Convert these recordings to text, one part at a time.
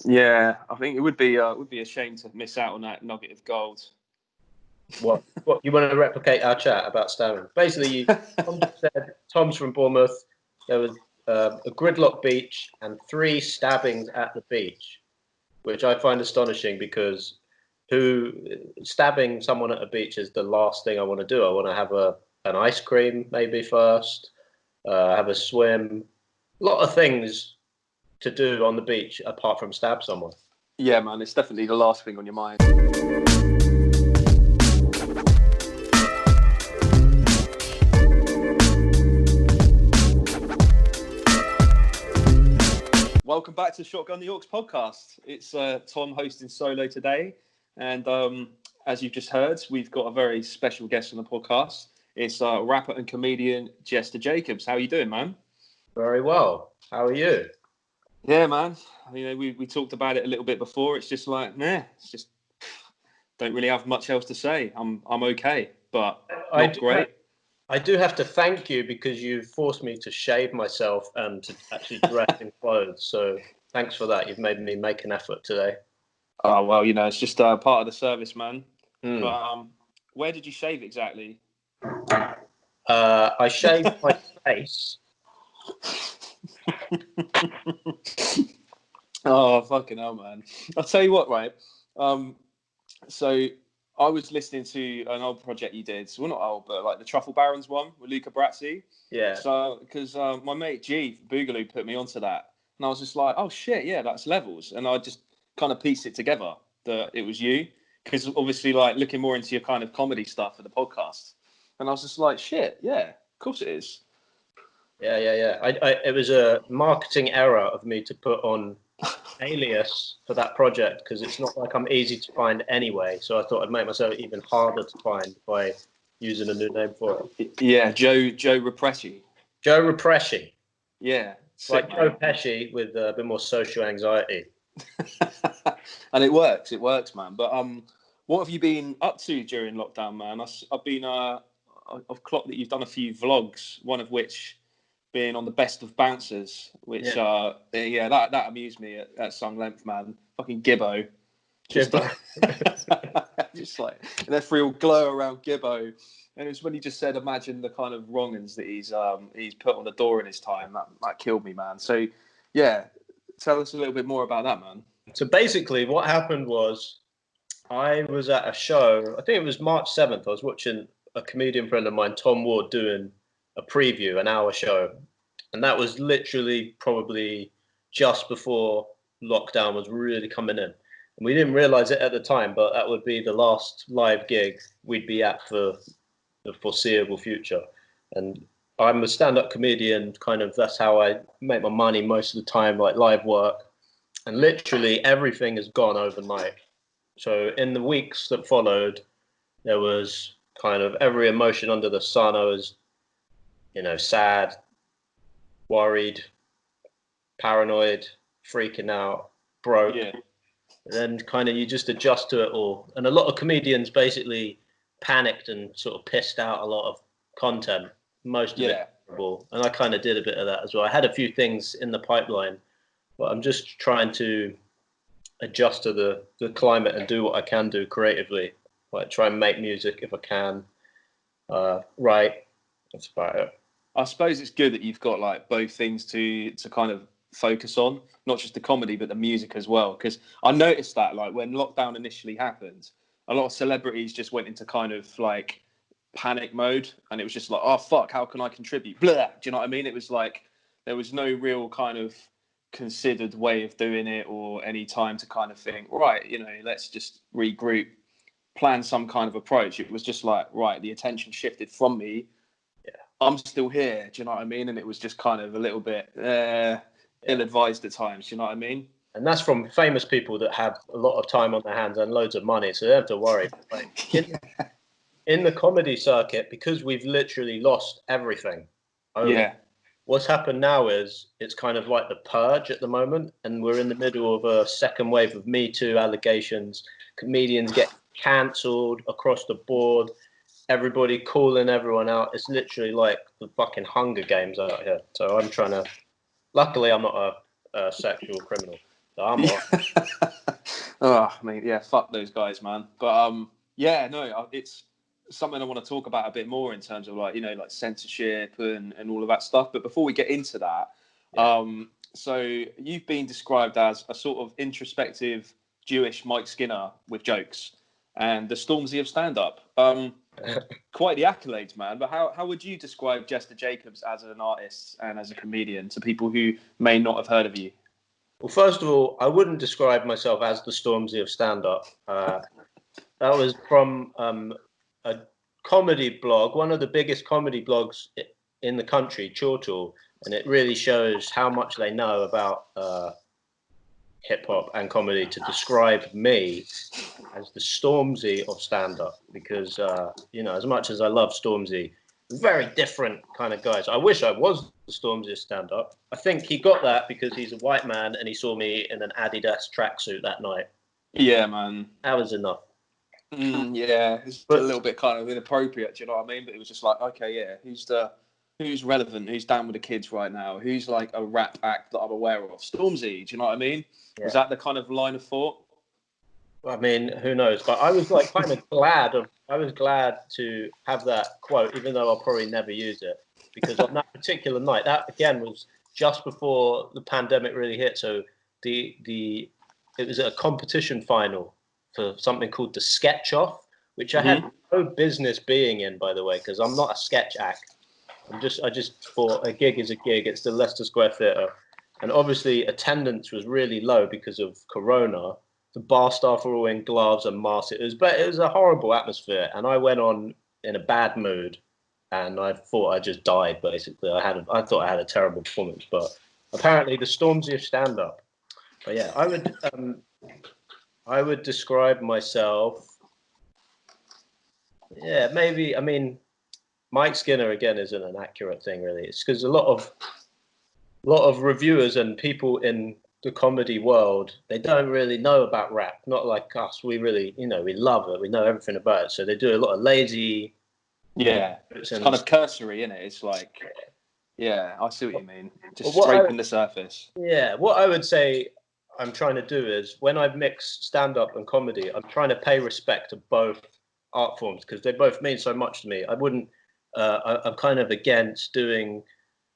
Yeah, I think it would be a shame to miss out on that nugget of gold. What you want to replicate our chat about stabbing? Basically, Tom said Tom's from Bournemouth. There was a gridlock beach and 3 stabbings at the beach, which I find astonishing because stabbing someone at a beach is the last thing I want to do. I want to have an ice cream maybe first, have a swim, a lot of things to do on the beach apart from stab someone. Yeah, man, it's definitely the last thing on your mind. Welcome back to Shotgun the Aux Podcast. It's Tom hosting solo today. And as you've just heard, we've got a very special guest on the podcast. It's rapper and comedian Jester Jacobs. How are you doing, man? Very well. How are you? Yeah, man. You know, we talked about it a little bit before. It's just like, it's just don't really have much else to say. I'm okay, but not great. I do have to thank you because you forced me to shave myself and to actually dress in clothes. So thanks for that. You've made me make an effort today. Oh, well, you know, it's just part of the service, man. But where did you shave exactly? I shaved my face. Oh, fucking hell, man. I'll tell you what, right? So I was listening to an old project you did. Well, not old, but like the Truffle Barons one with Luca Brazzi. Yeah. So, because my mate G, Boogaloo, put me onto that. And I was just like, oh, shit, yeah, that's Levels. And I just kind of pieced it together that it was you. Because obviously, like, looking more into your kind of comedy stuff for the podcast. And I was just like, shit, yeah, of course it is. Yeah. It was a marketing error of me to put on alias for that project because it's not like I'm easy to find anyway. So I thought I'd make myself even harder to find by using a new name for it. Yeah, Joe Represci. Joe Represci. Yeah. Like Joe Pesci with a bit more social anxiety. And it works, man. But what have you been up to during lockdown, man? I've clocked that you've done a few vlogs, one of which being on the best of bouncers, which that amused me at some length, man. Fucking Gibbo. Just like an ethereal glow around Gibbo. And it was when he just said, imagine the kind of wrong-uns that he's put on the door in his time. That killed me, man. So yeah, tell us a little bit more about that, man. So basically what happened was I was at a show, I think it was March 7th. I was watching a comedian friend of mine, Tom Ward, doing a preview, an hour show. And that was literally probably just before lockdown was really coming in. And we didn't realize it at the time, but that would be the last live gig we'd be at for the foreseeable future. And I'm a stand-up comedian, kind of, that's how I make my money most of the time, like live work. And literally everything has gone overnight. So in the weeks that followed, there was kind of every emotion under the sun. I was, sad, worried, paranoid, freaking out, broke. Yeah. And then kind of you just adjust to it all. And a lot of comedians basically panicked and sort of pissed out a lot of content, most of it terrible. And I kind of did a bit of that as well. I had a few things in the pipeline, but I'm just trying to adjust to the climate and do what I can do creatively. Like try and make music if I can, write. That's about it. I suppose it's good that you've got like both things to kind of focus on, not just the comedy, but the music as well. Because I noticed that like when lockdown initially happened, a lot of celebrities just went into kind of like panic mode. And it was just like, oh, fuck, how can I contribute? Blah. Do you know what I mean? It was like there was no real kind of considered way of doing it or any time to kind of think, right, let's just regroup, plan some kind of approach. It was just like, right, the attention shifted from me. I'm still here, do you know what I mean? And it was just kind of a little bit ill-advised at times, do you know what I mean? And that's from famous people that have a lot of time on their hands and loads of money, so they don't have to worry. Like, in the comedy circuit, because we've literally lost everything. What's happened now is it's kind of like the purge at the moment, and we're in the middle of a second wave of Me Too allegations. Comedians get cancelled across the board. Everybody calling everyone out. It's literally like the fucking Hunger Games out here. So I'm trying to... Luckily, I'm not a sexual criminal. So I'm Oh, I mean, yeah, fuck those guys, man. But yeah, no, it's something I want to talk about a bit more in terms of like, you know, like censorship and all of that stuff. But before we get into that, so you've been described as a sort of introspective Jewish Mike Skinner with jokes and the Stormzy of stand-up. Quite the accolades, man. But how would you describe Jester Jacobs as an artist and as a comedian to people who may not have heard of you? Well, first of all, I wouldn't describe myself as the Stormzy of stand-up. That was from a comedy blog, one of the biggest comedy blogs in the country, Chortle, and it really shows how much they know about hip-hop and comedy to describe me as the Stormzy of stand-up, because, you know, as much as I love Stormzy, very different kind of guys. I wish I was the Stormzy stand-up. I think he got that because he's a white man and he saw me in an Adidas tracksuit that night. Yeah, man. That was enough. Yeah, it's a little bit kind of inappropriate, do you know what I mean? But it was just like, okay, yeah, who's relevant, who's down with the kids right now, who's like a rap act that I'm aware of? Stormzy, do you know what I mean? Yeah. Was that the kind of line of thought? I mean, who knows? But I was like kind of glad to have that quote, even though I'll probably never use it, because on that particular night, that again was just before the pandemic really hit. So it was a competition final for something called the Sketch Off, which I had no business being in, by the way, because I'm not a sketch act. I just thought a gig is a gig. It's the Leicester Square Theatre, and obviously attendance was really low because of Corona. The bar staff were all in gloves and masks. It was a horrible atmosphere, and I went on in a bad mood, and I thought I just died. Basically, I thought I had a terrible performance, but apparently the Stormzy of stand-up. But yeah, I would describe myself. Yeah, maybe. I mean, Mike Skinner again isn't an accurate thing, really. It's because a lot of reviewers and people in the comedy world, they don't really know about rap. Not like us. We really, you know, we love it. We know everything about it. So they do a lot of lazy. Yeah, it's kind of cursory, isn't it? It's like, yeah, I see what you mean. Just scraping the surface. Yeah, what I would say I'm trying to do is when I mix stand-up and comedy, I'm trying to pay respect to both art forms because they both mean so much to me. I wouldn't. I'm kind of against doing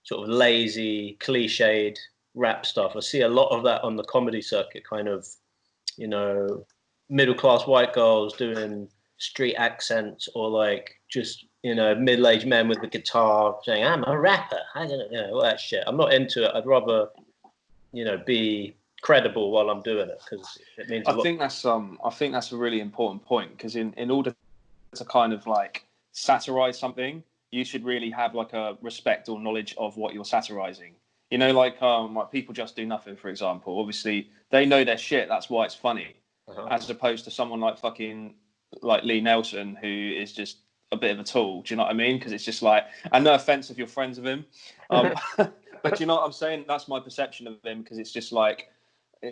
sort of lazy, cliched rap stuff. I see a lot of that on the comedy circuit, kind of, you know, middle-class white girls doing street accents or like just, you know, middle-aged men with the guitar saying, I'm a rapper. I don't know, all that shit. I'm not into it. I'd rather, you know, be credible while I'm doing it because it means I think that's a really important point because in order to kind of like satirize something, you should really have like a respect or knowledge of what you're satirizing. You know, like people just do nothing, for example. Obviously, they know their shit. That's why it's funny, as opposed to someone like fucking like Lee Nelson, who is just a bit of a tool. Do you know what I mean? Because it's just like, and no offense if you're friends with him, but you know what I'm saying? That's my perception of him because it's just like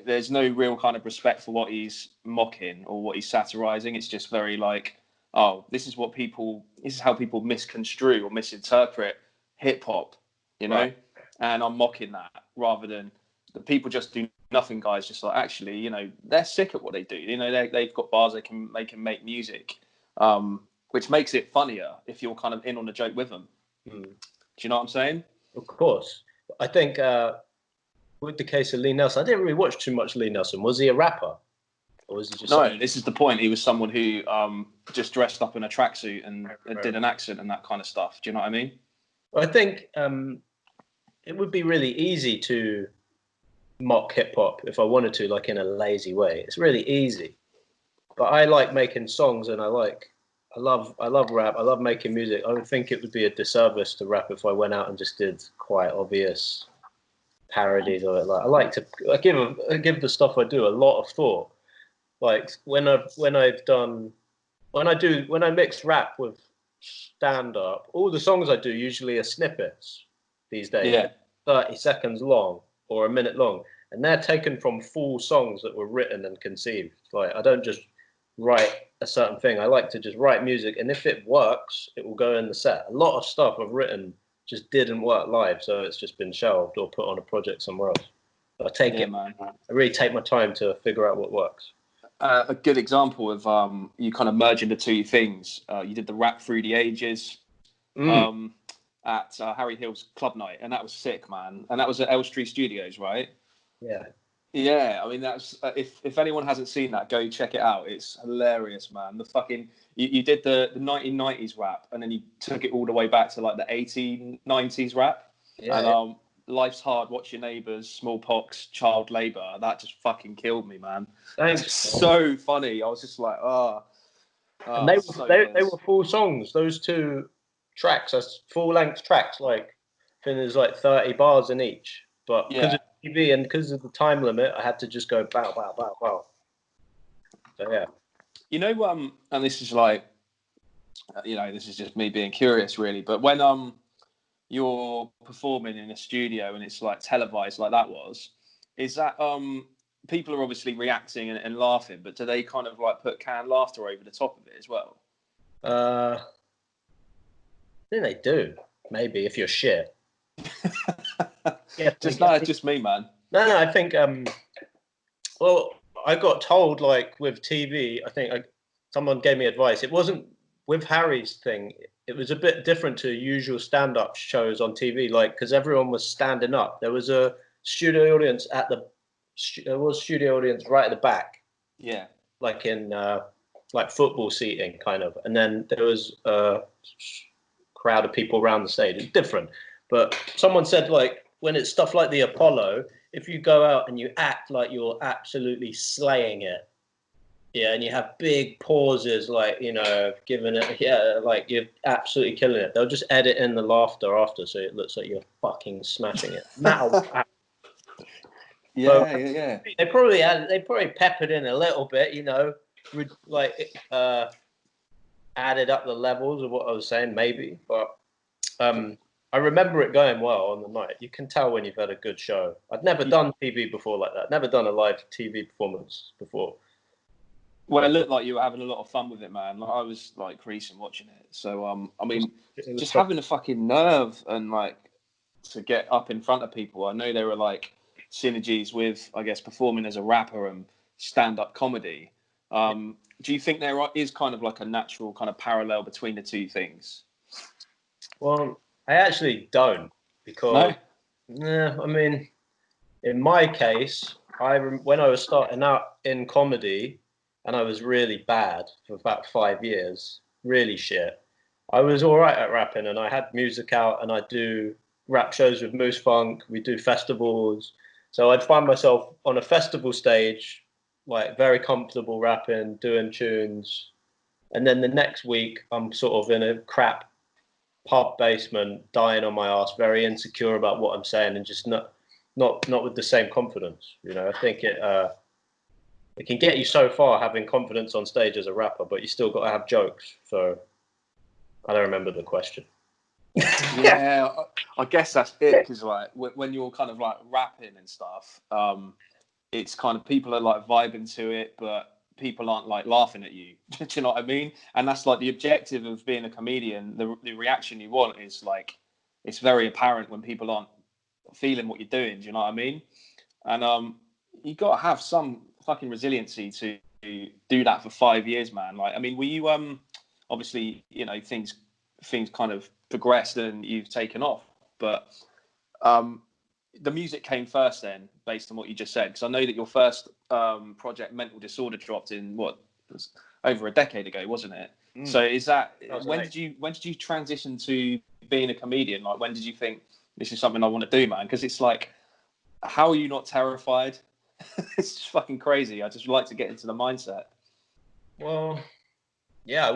there's no real kind of respect for what he's mocking or what he's satirizing. It's just very like, oh, this is how people misconstrue or misinterpret hip hop, you know? Right. And I'm mocking that rather than the people just do nothing guys. Just like, actually, you know, they're sick at what they do. You know, they've got bars, they can make music, which makes it funnier if you're kind of in on the joke with them. Do you know what I'm saying? Of course. I think with the case of Lee Nelson, I didn't really watch too much Lee Nelson. Was he a rapper? Or was he just this is the point. He was someone who just dressed up in a tracksuit and did an accent and that kind of stuff. Do you know what I mean? Well, I think it would be really easy to mock hip hop if I wanted to, like in a lazy way. It's really easy. But I like making songs and I love rap. I love making music. I would think it would be a disservice to rap if I went out and just did quite obvious parodies of it. Like I give the stuff I do a lot of thought. Like when I mix rap with stand up, all the songs I do usually are snippets these days. Yeah. 30 seconds long or a minute long. And they're taken from full songs that were written and conceived. Like I don't just write a certain thing. I like to just write music, and if it works, it will go in the set. A lot of stuff I've written just didn't work live, so it's just been shelved or put on a project somewhere else. So I really take my time to figure out what works. A good example of you kind of merging the two things. You did the Rap Through the Ages at Harry Hill's club night, and that was sick, man. And that was at Elstree Studios, right? Yeah. Yeah, I mean that's if anyone hasn't seen that, go check it out. It's hilarious, man. The fucking you did the 1990s rap, and then you took it all the way back to like the 1890s rap. Yeah. And Life's Hard, Watch Your Neighbours, Smallpox, Child Labour. That just fucking killed me, man. Thanks. It's so funny. I was just like, and they were full songs. Those two tracks are full length tracks. Like I think there's like 30 bars in each. But because of TV and because of the time limit, I had to just go bow, bow, bow, bow. So yeah. You know, and this is like, this is just me being curious, really. But when you're performing in a studio and it's like televised, like that was, is that people are obviously reacting and laughing, but do they kind of like put canned laughter over the top of it as well? I think they do. Maybe if you're shit. Just me, man. No, I think well, I got told like with TV, I think someone gave me advice. It wasn't with Harry's thing. It was a bit different to usual stand-up shows on TV, like because everyone was standing up. There was a studio audience studio audience right at the back. Yeah, like in like football seating, kind of, and then there was a crowd of people around the stage. It's different, but someone said like when it's stuff like the Apollo, if you go out and you act like you're absolutely slaying it, and you have big pauses, like giving it, like you're absolutely killing it. They'll just edit in the laughter after, so it looks like you're fucking smashing it. Yeah. They probably peppered in a little bit, like added up the levels of what I was saying, maybe. But I remember it going well on the night. You can tell when you've had a good show. I'd never done TV before like that. Never done a live TV performance before. Well, it looked like you were having a lot of fun with it, man. Like, I was like creasing watching it. So, I mean, just having the fucking nerve and like to get up in front of people. I know there were like synergies with, I guess, performing as a rapper and stand-up comedy. Do you think there is kind of like a natural kind of parallel between the two things? Well, I actually don't, because I mean, in my case, when I was starting out in comedy, and I was really bad for about 5 years, really shit. I was all right at rapping, and I had music out, and I do rap shows with Moose Funk. We do festivals, so I'd find myself on a festival stage, like very comfortable rapping, doing tunes, and then the next week I'm sort of in a crap pub basement, dying on my ass, very insecure about what I'm saying, and just not with the same confidence. I think it can get you so far having confidence on stage as a rapper, but you still got to have jokes. So I don't remember the question. Yeah, I guess that's it, because like when you're kind of like rapping and stuff, it's kind of people are like vibing to it, but people aren't like laughing at you. Do you know what I mean? And that's like the objective of being a comedian. The reaction you want is like, it's very apparent when people aren't feeling what you're doing. Do you know what I mean? And you got to have some fucking resiliency to do that for 5 years, man. Like, I mean, were you obviously, things kind of progressed and you've taken off, but the music came first then, based on what you just said, because I know that your first project, Mental Disorder, dropped in it was over a decade ago, wasn't it? So is that when did you transition to being a comedian? Like, when did you think this is something I want to do, man? Because it's like, how are you not terrified? It's just fucking crazy. I just like to get into the mindset. Well, yeah,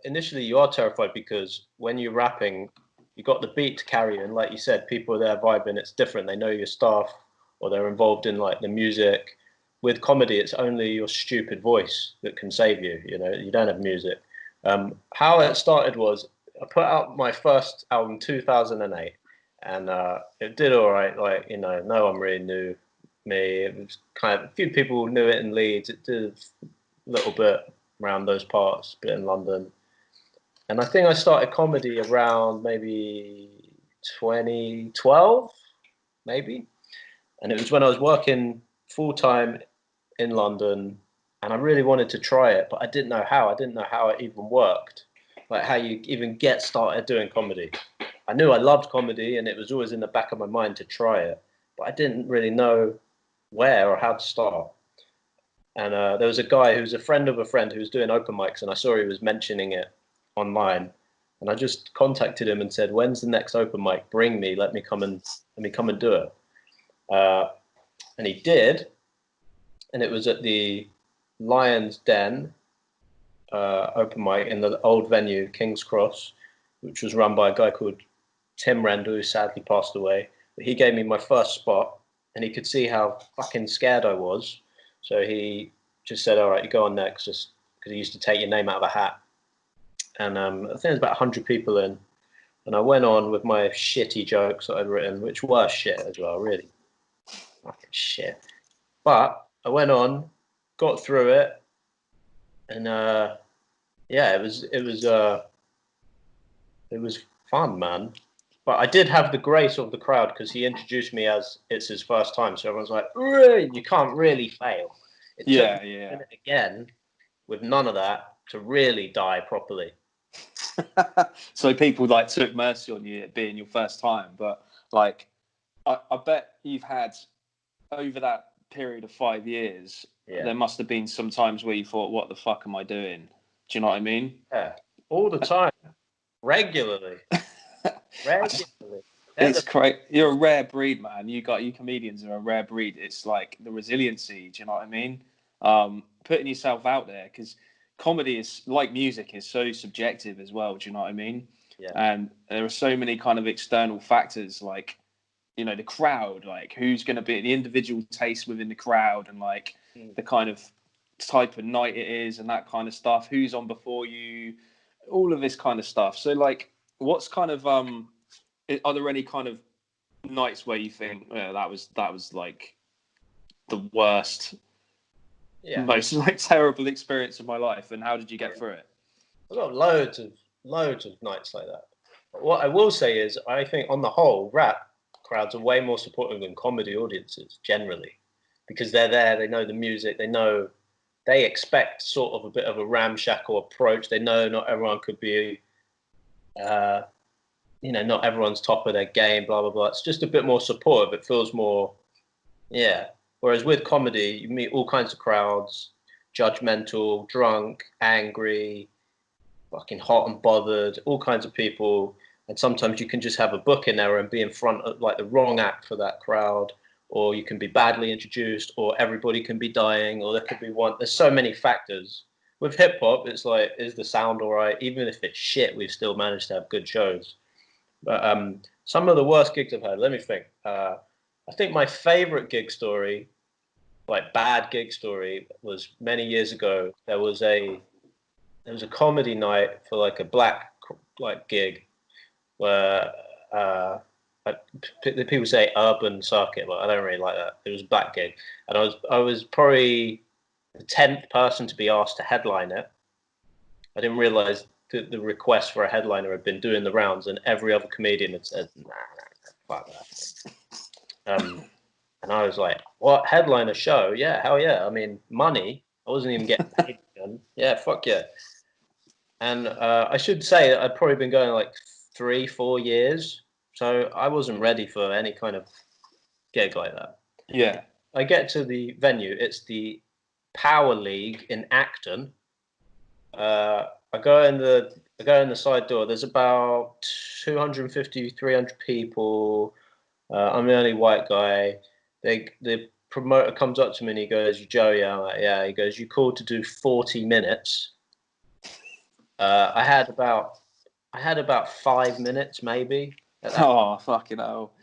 initially you are terrified, because when you're rapping, you got the beat to carry you, and like you said, people are there vibing. It's different. They know your stuff, or they're involved in like the music. With comedy, it's only your stupid voice that can save you. You don't have music. How it started was, I put out my first album 2008, and it did all right. Like, no one really knew me. It was kind of, a few people knew it in Leeds. It did a little bit around those parts, a bit in London. And I think I started comedy around maybe 2012, maybe. And it was when I was working full time in London, and I really wanted to try it, but I didn't know how. I didn't know how it even worked, like how you even get started doing comedy. I knew I loved comedy, and it was always in the back of my mind to try it, but I didn't really know where or how to start. And there was a guy who was a friend of a friend who was doing open mics, and I saw he was mentioning it online. And I just contacted him and said, "When's the next open mic? Bring me. Let me come and do it." And he did, and it was at the Lion's Den open mic in the old venue, King's Cross, which was run by a guy called Tim Rendell, who sadly passed away. But he gave me my first spot, and he could see how fucking scared I was. So he just said, "All right, you go on next," just because he used to take your name out of a hat. And I think there's about 100 people in. And I went on with my shitty jokes that I'd written, which were shit as well, really. Fucking shit. But I went on, got through it, and yeah, it was fun, man. But I did have the grace of the crowd because he introduced me as it's his first time. So everyone's like, you can't really fail. It took me a minute again with none of that to really die properly. So people like took mercy on you it being your first time, but like I bet you've had over that period of 5 years, there must have been some times where you thought, "What the fuck am I doing?" Do you know what I mean? Yeah, all the time, regularly. It's great. You're a rare breed, man. You comedians are a rare breed. It's like the resiliency. Do you know what I mean? Putting yourself out there, because comedy is like music, is so subjective as well. Do you know what I mean? Yeah. And there are so many kind of external factors, like, you know, the crowd, like who's going to be the individual taste within the crowd, and like the kind of type of night it is, and that kind of stuff. Who's on before you? All of this kind of stuff. So, like, what's kind of are there any kind of nights where you think, that was like the worst, most like terrible experience of my life, and how did you get through it? I've got loads of nights like that. But what I will say is, I think on the whole, rap crowds are way more supportive than comedy audiences generally, because they're there, they know the music, they expect sort of a bit of a ramshackle approach. They know not everyone could be, not everyone's top of their game, blah, blah, blah. It's just a bit more supportive. It feels more, Whereas with comedy, you meet all kinds of crowds, judgmental, drunk, angry, fucking hot and bothered, all kinds of people. And sometimes you can just have a booking error and be in front of like the wrong act for that crowd, or you can be badly introduced, or everybody can be dying, or there could be one. There's so many factors. With hip hop, it's like, is the sound all right? Even if it's shit, we've still managed to have good shows. But some of the worst gigs I've had, let me think. I think my favorite gig story, like bad gig story, was many years ago. There was a comedy night for like a black like gig where people say urban circuit, but I don't really like that. It was a black gig, and I was probably the 10th person to be asked to headline it. I didn't realize that the request for a headliner had been doing the rounds, and every other comedian had said, "Nah, fuck that." And I was like, "What, headline a show? Yeah, hell yeah! I mean, money. I wasn't even getting paid. Yeah, fuck yeah." And I should say that I'd probably been going like 3-4 years, so I wasn't ready for any kind of gig like that. Yeah. I get to the venue. It's the Power League in Acton. I go in the side door. There's about 250, 300 people. I'm the only white guy. The promoter comes up to me and he goes, "You Joe?" Yeah, I'm like, "Yeah." He goes, "You called to do 40 minutes." I had about 5 minutes maybe. Oh, fucking hell.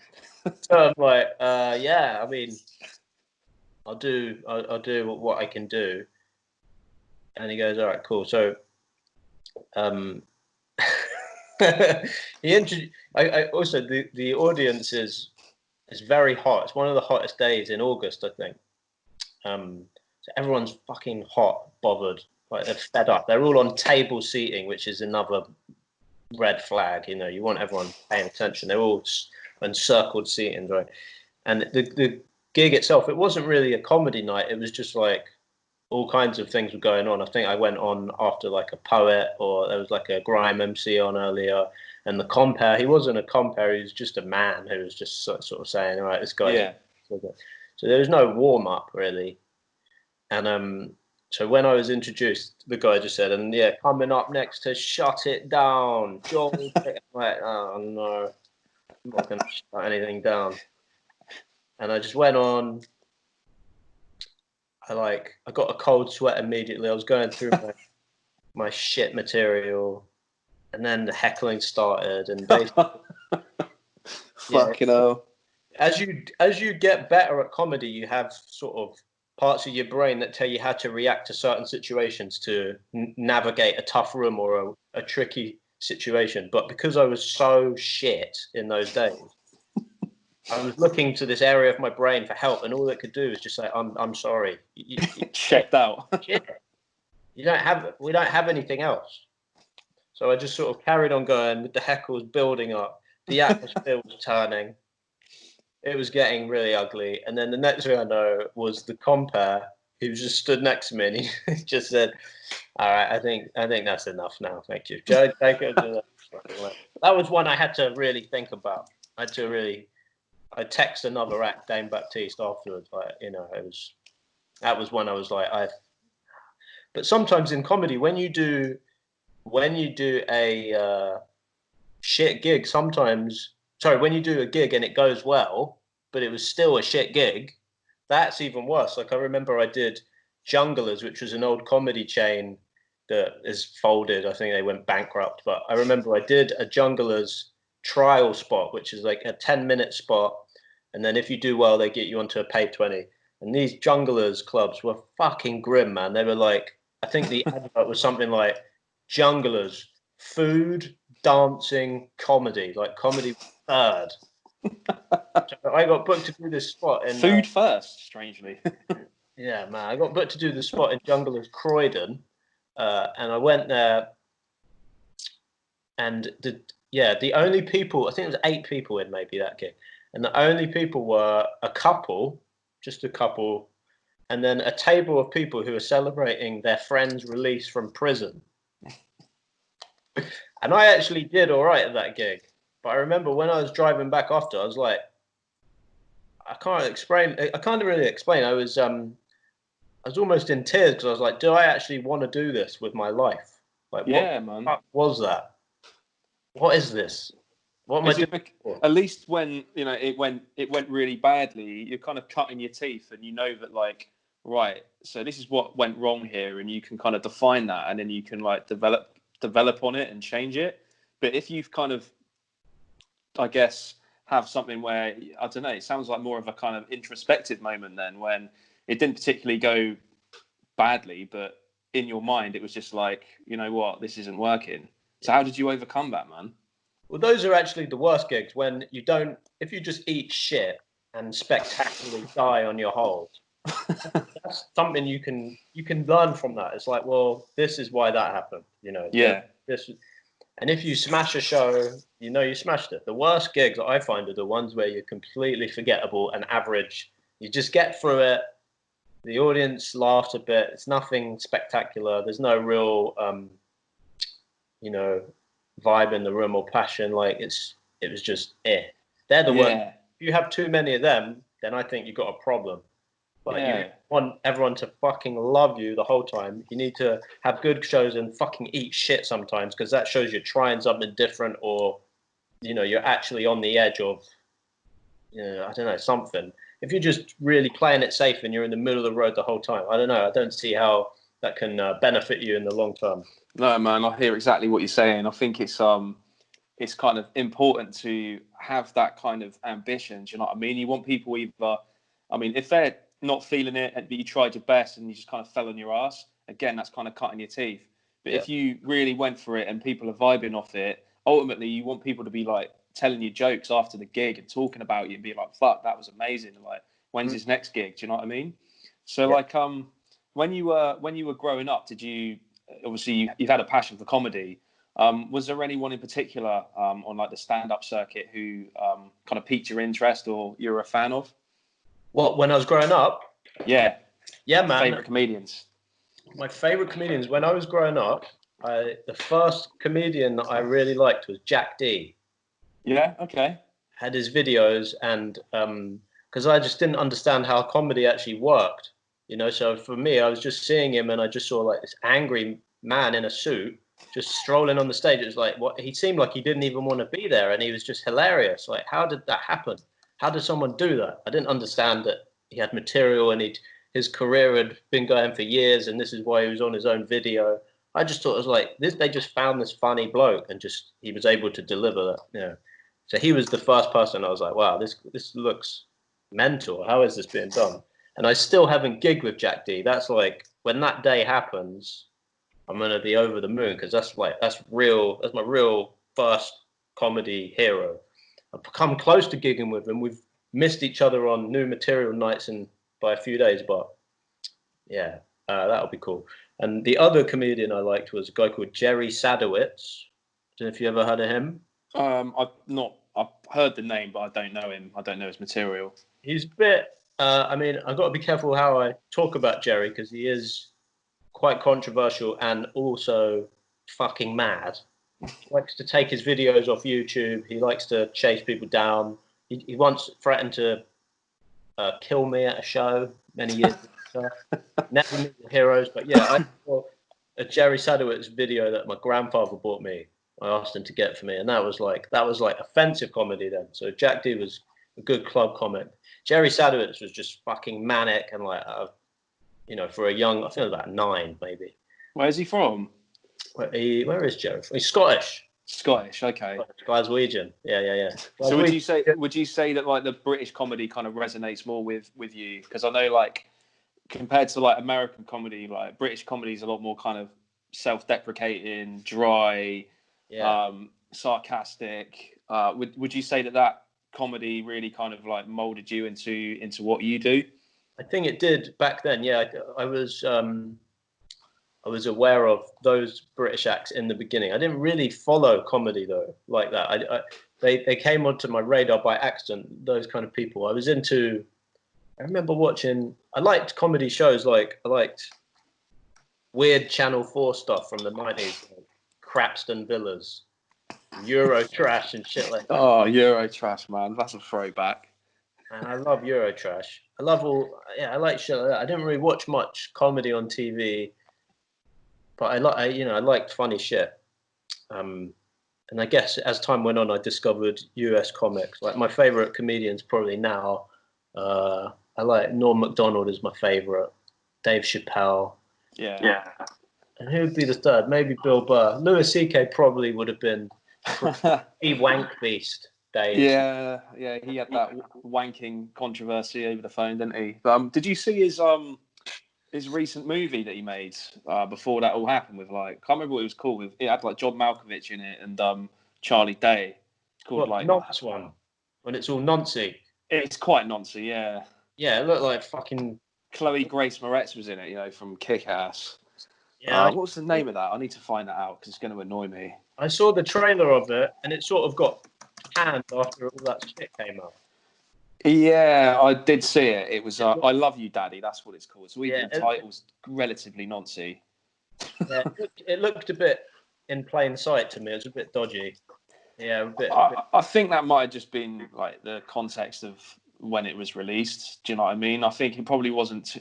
So I'm like, yeah, I mean, I'll do what I can do. And he goes, "All right, cool." So, I also the audience is very hot. It's one of the hottest days in August, I think. So everyone's fucking hot, bothered, like they're fed up. They're all on table seating, which is another red flag. You want everyone paying attention. They're all encircled seating, right? And the gig itself, it wasn't really a comedy night. It was just like all kinds of things were going on. I think I went on after like a poet, or there was like a grime MC on earlier. And the compere, he wasn't a compere, he was just a man who was just sort of saying, all right, this guy's... Yeah. So there was no warm-up, really. And so when I was introduced, the guy just said, and yeah, coming up next to Shut It Down, Joel. I'm like, oh, no, I'm not going to shut anything down. And I just went on. I got a cold sweat immediately. I was going through my shit material, and then the heckling started, and basically, fucking hell. As you get better at comedy, you have sort of parts of your brain that tell you how to react to certain situations to navigate a tough room or a tricky situation. But because I was so shit in those days, I was looking to this area of my brain for help, and all it could do was just say, "I'm sorry." Checked out. Shit. We don't have anything else. So I just sort of carried on going with the heckles building up. The atmosphere was turning. It was getting really ugly. And then the next thing I know was the compere who just stood next to me, and he just said, all right, I think that's enough now. Thank you. Joe, take it. That was one I had to really think about. I text another act, Dame Baptiste, afterwards. That was when I was like, but sometimes in comedy, when you do a shit gig, when you do a gig and it goes well, but it was still a shit gig, that's even worse. Like I remember I did Junglers, which was an old comedy chain that is folded. I think they went bankrupt. But I remember I did a Junglers trial spot, which is like a 10-minute spot. And then if you do well, they get you onto a paid 20. And these Junglers clubs were fucking grim, man. They were like, I think the advert was something like Junglers, food, dancing, comedy, like comedy third. So I got booked to do this spot in food first, strangely. Yeah, man, I got booked to do the spot in Junglers Croydon, and I went there, and the only people, I think there was 8 people in maybe that gig, and the only people were just a couple, and then a table of people who were celebrating their friend's release from prison. And I actually did all right at that gig. But I remember when I was driving back after, I was like, I can't really explain. I was almost in tears because I was like, do I actually want to do this with my life? Like, yeah, what man. the fuck was that? What is this? What am I doing? At least when it went really badly, you're kind of cutting your teeth, and you know that, like, right, so this is what went wrong here, and you can kind of define that, and then you can like develop on it and change it. But if you've kind of, I guess, have something where, I don't know, it sounds like more of a kind of introspective moment then, when it didn't particularly go badly, but in your mind it was just like, you know what, this isn't working. So how did you overcome that, man? Well, those are actually the worst gigs, when if you just eat shit and spectacularly die on your hold. That's something you can learn from that. It's like, well, this is why that happened, Yeah. And if you smash a show, you smashed it. The worst gigs I find are the ones where you're completely forgettable and average. You just get through it. The audience laughs a bit. It's nothing spectacular. There's no real, vibe in the room or passion. Like it was just They're the worst. If you have too many of them, then I think you've got a problem. But you want everyone to fucking love you the whole time. You need to have good shows and fucking eat shit sometimes, because that shows you're trying something different, or you're actually on the edge of I don't know, something. If you're just really playing it safe and you're in the middle of the road the whole time, I don't know. I don't see how that can benefit you in the long term. No, man, I hear exactly what you're saying. I think it's kind of important to have that kind of ambition. Do you know what I mean? You want people if they're not feeling it, but you tried your best and you just kind of fell on your ass, again, that's kind of cutting your teeth. But if you really went for it and people are vibing off it, ultimately you want people to be like telling you jokes after the gig and talking about you and be like, fuck, that was amazing. Like, when's his next gig? Do you know what I mean? So when you were growing up, did you, obviously you've had a passion for comedy. Was there anyone in particular on like the stand-up circuit who kind of piqued your interest or you're a fan of? What, when I was growing up? Yeah. Yeah, man. Favorite comedians? My favorite comedians when I was growing up, the first comedian that I really liked was Jack D. Yeah, okay. Had his videos, and because I just didn't understand how comedy actually worked, you know. So for me, I was just seeing him, and I just saw like this angry man in a suit just strolling on the stage. It was like, what, he seemed like he didn't even want to be there, and he was just hilarious. Like, how did that happen? How did someone do that? I didn't understand that he had material, and his career had been going for years, and this is why he was on his own video. I just thought it was like this. They just found this funny bloke, and just he was able to deliver that. You know, so he was the first person I was like, wow, this looks mental. How is this being done? And I still haven't gigged with Jack D. That's like when that day happens, I'm gonna be over the moon because that's real. That's my real first comedy hero. I've come close to gigging with him. We've missed each other on new material nights and by a few days, but yeah, that'll be cool. And the other comedian I liked was a guy called Jerry Sadowitz. Don't know if you ever heard of him. I've heard the name, but I don't know him. I don't know his material. He's a bit. I mean, I've got to be careful how I talk about Jerry because he is quite controversial and also fucking mad. He likes to take his videos off YouTube. He likes to chase people down. He once threatened to kill me at a show many years ago. Never meet the heroes, but yeah, I saw a Jerry Sadowitz video that my grandfather bought me. I asked him to get for me, and that was like offensive comedy then. So Jack D was a good club comic. Jerry Sadowitz was just fucking manic and like, you know, for a young, I think it was about 9 maybe. Where's he from? Where is Jerry from? He's Scottish. Scottish, okay. Glaswegian. Yeah. So would you say that like the British comedy kind of resonates more with you? Because I know like compared to like American comedy, like British comedy is a lot more kind of self-deprecating, dry, sarcastic. Would you say that comedy really kind of like molded you into what you do? I think it did back then. Yeah, I was aware of those British acts in the beginning. I didn't really follow comedy though, like that. They came onto my radar by accident. Those kind of people. I remember watching. I liked comedy shows. Like I liked weird Channel 4 stuff from the 90s, like Crapston Villas, Eurotrash, and shit like that. Oh, Eurotrash, man, that's a throwback. And I love Eurotrash. I like shit like that. I didn't really watch much comedy on TV. But I liked funny shit, and I guess as time went on, I discovered US comics. Like my favorite comedians probably now, I like Norm Macdonald is my favorite, Dave Chappelle. Yeah. And who would be the third? Maybe Bill Burr. Louis C.K. probably would have been the wank beast. Dave. Yeah, he had that wanking controversy over the phone, didn't he? Did you see his recent movie that he made before that all happened with like, I can't remember what it was called. It had like John Malkovich in it and Charlie Day. It's called Nonce one. When it's all noncy. It's quite noncy, yeah. Yeah, it looked like fucking Chloe Grace Moretz was in it, you know, from Kick-Ass. Yeah. What was the name of that? I need to find that out because it's going to annoy me. I saw the trailer of it and it sort of got canned after all that shit came out. Yeah, I did see it. It was I Love You, Daddy. That's what it's called. So even the title's relatively noncy. Yeah, it looked a bit in plain sight to me. It was a bit dodgy. Yeah, a bit. I think that might have just been like the context of when it was released. Do you know what I mean? I think it probably wasn't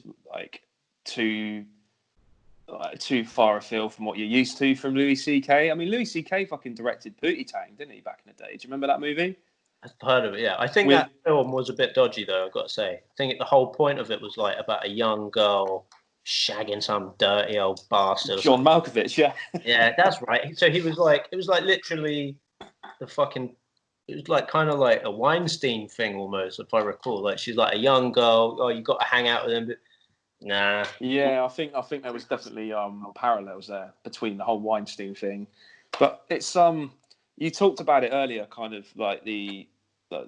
too far afield from what you're used to from Louis C.K. I mean, Louis C.K. fucking directed Pootie Tang, didn't he, back in the day? Do you remember that movie? I've heard of it, yeah. I think that film was a bit dodgy, though, I've got to say. I think the whole point of it was like about a young girl shagging some dirty old bastard. John Malkovich, yeah. Yeah, that's right. So he was like, it was like literally the fucking, it was like kind of like a Weinstein thing almost, if I recall. Like she's like a young girl, oh, you got to hang out with him, but nah. Yeah, I think there was definitely parallels there between the whole Weinstein thing. But it's you talked about it earlier, kind of like the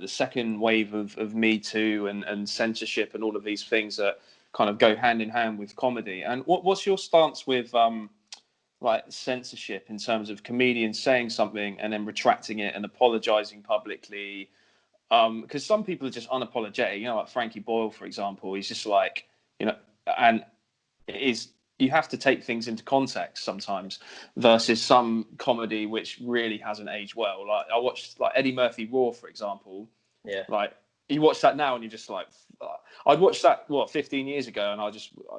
second wave of Me Too and censorship and all of these things that kind of go hand in hand with comedy. And what's your stance with like censorship in terms of comedians saying something and then retracting it and apologizing publicly? Because some people are just unapologetic, like Frankie Boyle, for example. He's just like, and it is, you have to take things into context sometimes versus some comedy which really hasn't aged well. Like I watched like Eddie Murphy Raw, for example. Yeah. Like you watch that now and you're just like, I'd watched that 15 years ago and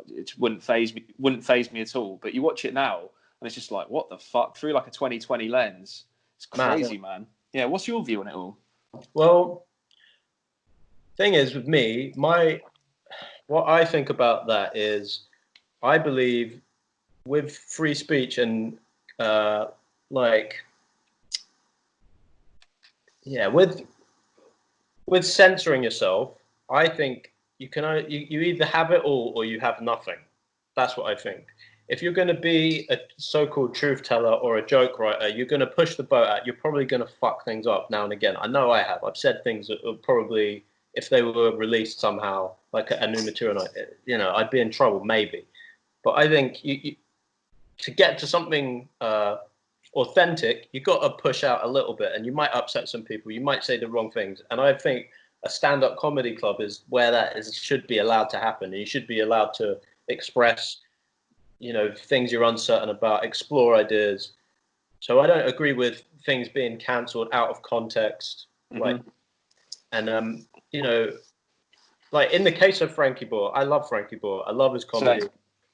it wouldn't phase me at all. But you watch it now and it's just like, what the fuck? Through like a 2020 lens, it's crazy, man. Yeah. What's your view on it all? Well, thing is with me, what I think about that is, I believe with free speech and with censoring yourself, I think you either have it all or you have nothing. That's what I think. If you're going to be a so-called truth teller or a joke writer, you're going to push the boat out. You're probably going to fuck things up now and again. I know I have. I've said things that would probably, if they were released somehow, like a new material, I'd be in trouble maybe. But I think you to get to something authentic, you've got to push out a little bit, and you might upset some people. You might say the wrong things. And I think a stand-up comedy club is where should be allowed to happen. And you should be allowed to express, things you're uncertain about, explore ideas. So I don't agree with things being cancelled out of context. Mm-hmm. Like in the case of Frankie Boyle, I love Frankie Boyle. I love his comedy. Same.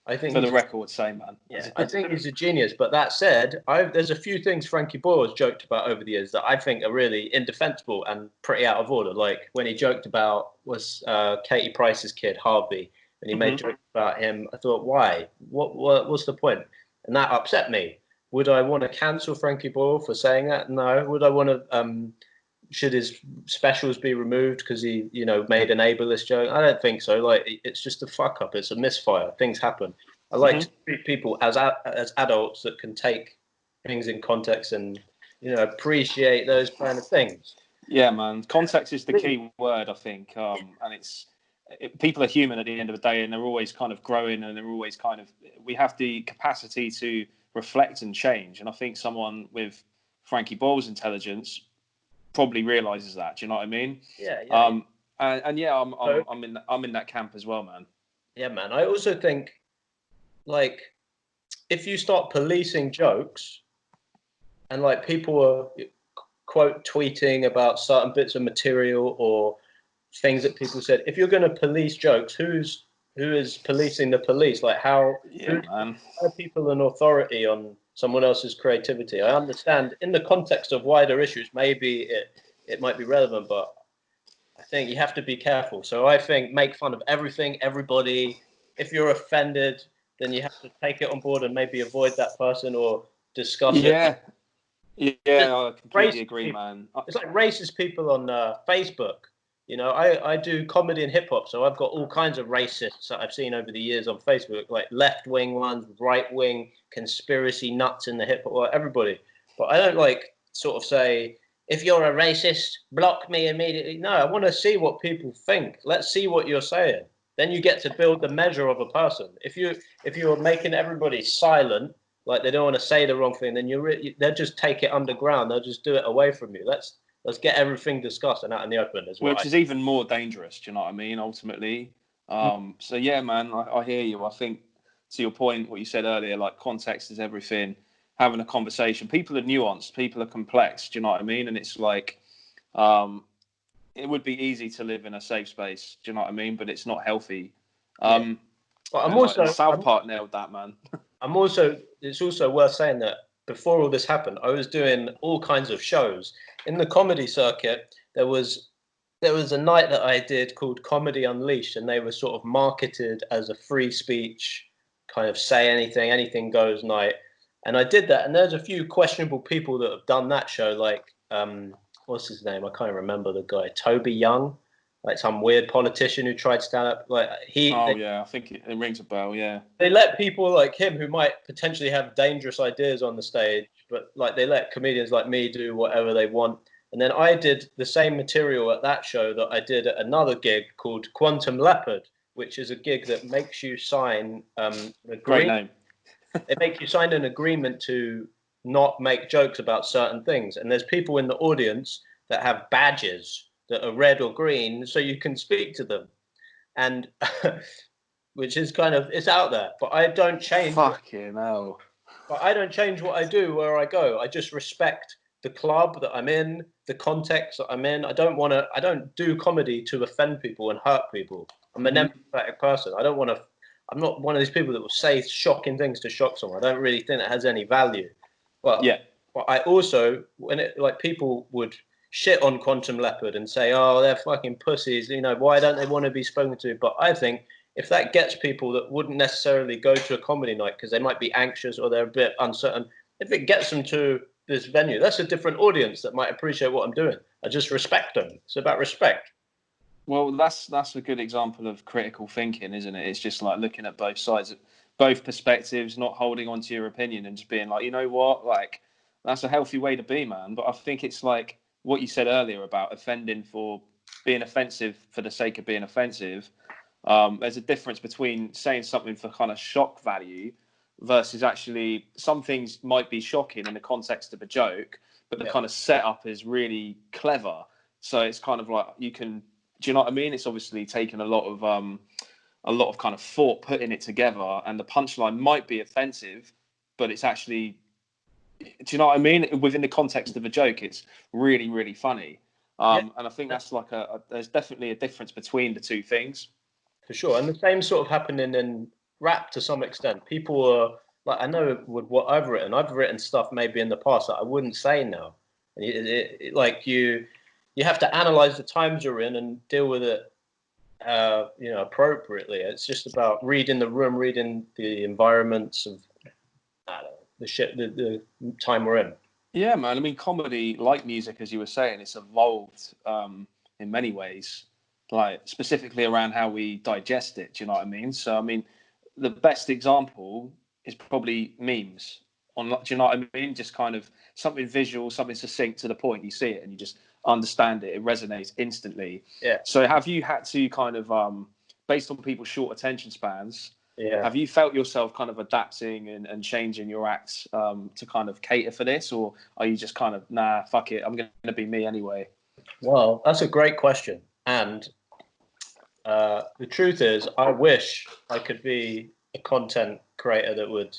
I think for the record, same, man. Yeah, I think he's a genius. But that said, there's a few things Frankie Boyle has joked about over the years that I think are really indefensible and pretty out of order. Like when he joked about Katie Price's kid, Harvey, and he made jokes about him. I thought, why? What's the point? And that upset me. Would I want to cancel Frankie Boyle for saying that? No. Would I want to? Should his specials be removed because he, made an ableist joke? I don't think so. Like, it's just a fuck up. It's a misfire. Things happen. I like to treat people as adults that can take things in context and, appreciate those kind of things. Yeah, man. Context is the key word, I think. And people are human at the end of the day, and they're always kind of growing, and they're always we have the capacity to reflect and change. And I think someone with Frankie Boyle's intelligence probably realizes that. Do you know what I mean? Yeah. I'm in that camp as well, man. Yeah, man. I also think, like, if you start policing jokes, and like people are quote tweeting about certain bits of material or things that people said, if you're going to police jokes, who is policing the police? Like how are people an authority on someone else's creativity? I understand in the context of wider issues, maybe it might be relevant, but I think you have to be careful. So I think make fun of everything, everybody. If you're offended, then you have to take it on board and maybe avoid that person or discuss it. Yeah, I completely agree, man. It's like racist people on Facebook. I do comedy and hip hop, so I've got all kinds of racists that I've seen over the years on Facebook, like left wing ones, right wing, conspiracy nuts in the hip hop, everybody. But I don't sort of say, if you're a racist, block me immediately. No, I want to see what people think. Let's see what you're saying. Then you get to build the measure of a person. If you're making everybody silent, like they don't want to say the wrong thing, then they'll just take it underground. They'll just do it away from you. Let's get everything discussed and out in the open as well. Which is even more dangerous. Do you know what I mean? Ultimately. So yeah, man, I hear you. I think to your point, what you said earlier, like context is everything. Having a conversation. People are nuanced. People are complex. Do you know what I mean? And it's like, it would be easy to live in a safe space. Do you know what I mean? But it's not healthy. Well, South Park nailed that, man. It's also worth saying that before all this happened, I was doing all kinds of shows in the comedy circuit. There was a night that I did called Comedy Unleashed, and they were sort of marketed as a free speech kind of say anything goes night. And I did that, and there's a few questionable people that have done that show, like what's his name? I can't remember the guy. Toby Young, like some weird politician who tried stand up. Like I think it rings a bell. Yeah, they let people like him who might potentially have dangerous ideas on the stage, but like they let comedians like me do whatever they want. And then I did the same material at that show that I did at another gig called Quantum Leopard, which is a gig that makes you sign great name. They make you sign an agreement to not make jokes about certain things. And there's people in the audience that have badges that are red or green so you can speak to them. And which is kind of, it's out there, but I don't change. Fucking hell. But I don't change what I do where I go. I just respect the club that I'm in, the context that I'm in. I don't do comedy to offend people and hurt people. I'm an empathetic person. I'm not one of these people that will say shocking things to shock someone. I don't really think that has any value. But I also, people would shit on Quantum Leopard and say, oh, they're fucking pussies. You know, why don't they want to be spoken to? But I think if that gets people that wouldn't necessarily go to a comedy night because they might be anxious or they're a bit uncertain, if it gets them to this venue, that's a different audience that might appreciate what I'm doing. I just respect them. It's about respect. Well, that's a good example of critical thinking, isn't it? It's just like looking at both sides, both perspectives, not holding on to your opinion and just being like, you know what, like that's a healthy way to be, man. But I think it's like what you said earlier about offending for being offensive for the sake of being offensive. There's a difference between saying something for kind of shock value versus actually some things might be shocking in the context of a joke, but the kind of setup is really clever. So it's kind of like you can, do you know what I mean? It's obviously taken a lot of kind of thought putting it together, and the punchline might be offensive, but it's actually, do you know what I mean? Within the context of a joke, it's really, really funny. And I think that's like there's definitely a difference between the two things. For sure. And the same sort of happening in rap to some extent. People are like, I know with what I've written stuff maybe in the past that I wouldn't say now. Like you have to analyze the times you're in and deal with it, appropriately. It's just about reading the room, reading the environments of the time we're in. Yeah, man. I mean, comedy, like music, as you were saying, it's evolved in many ways, like specifically around how we digest it. Do you know what I mean? So, I mean, the best example is probably memes. Do you know what I mean? Just kind of something visual, something succinct to the point. You see it and you just understand it. It resonates instantly. Yeah. So have you had to kind of, based on people's short attention spans, have you felt yourself kind of adapting and changing your acts to kind of cater for this? Or are you just kind of, nah, fuck it, I'm going to be me anyway? Well, that's a great question. And the truth is, I wish I could be a content creator that would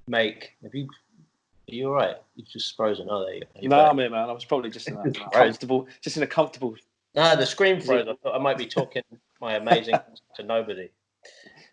make. Are you all right? You've just frozen. Oh, there you go. No, I'm here, man. I was probably just in a comfortable. No, the screen froze. I thought I might be talking my amazing to nobody.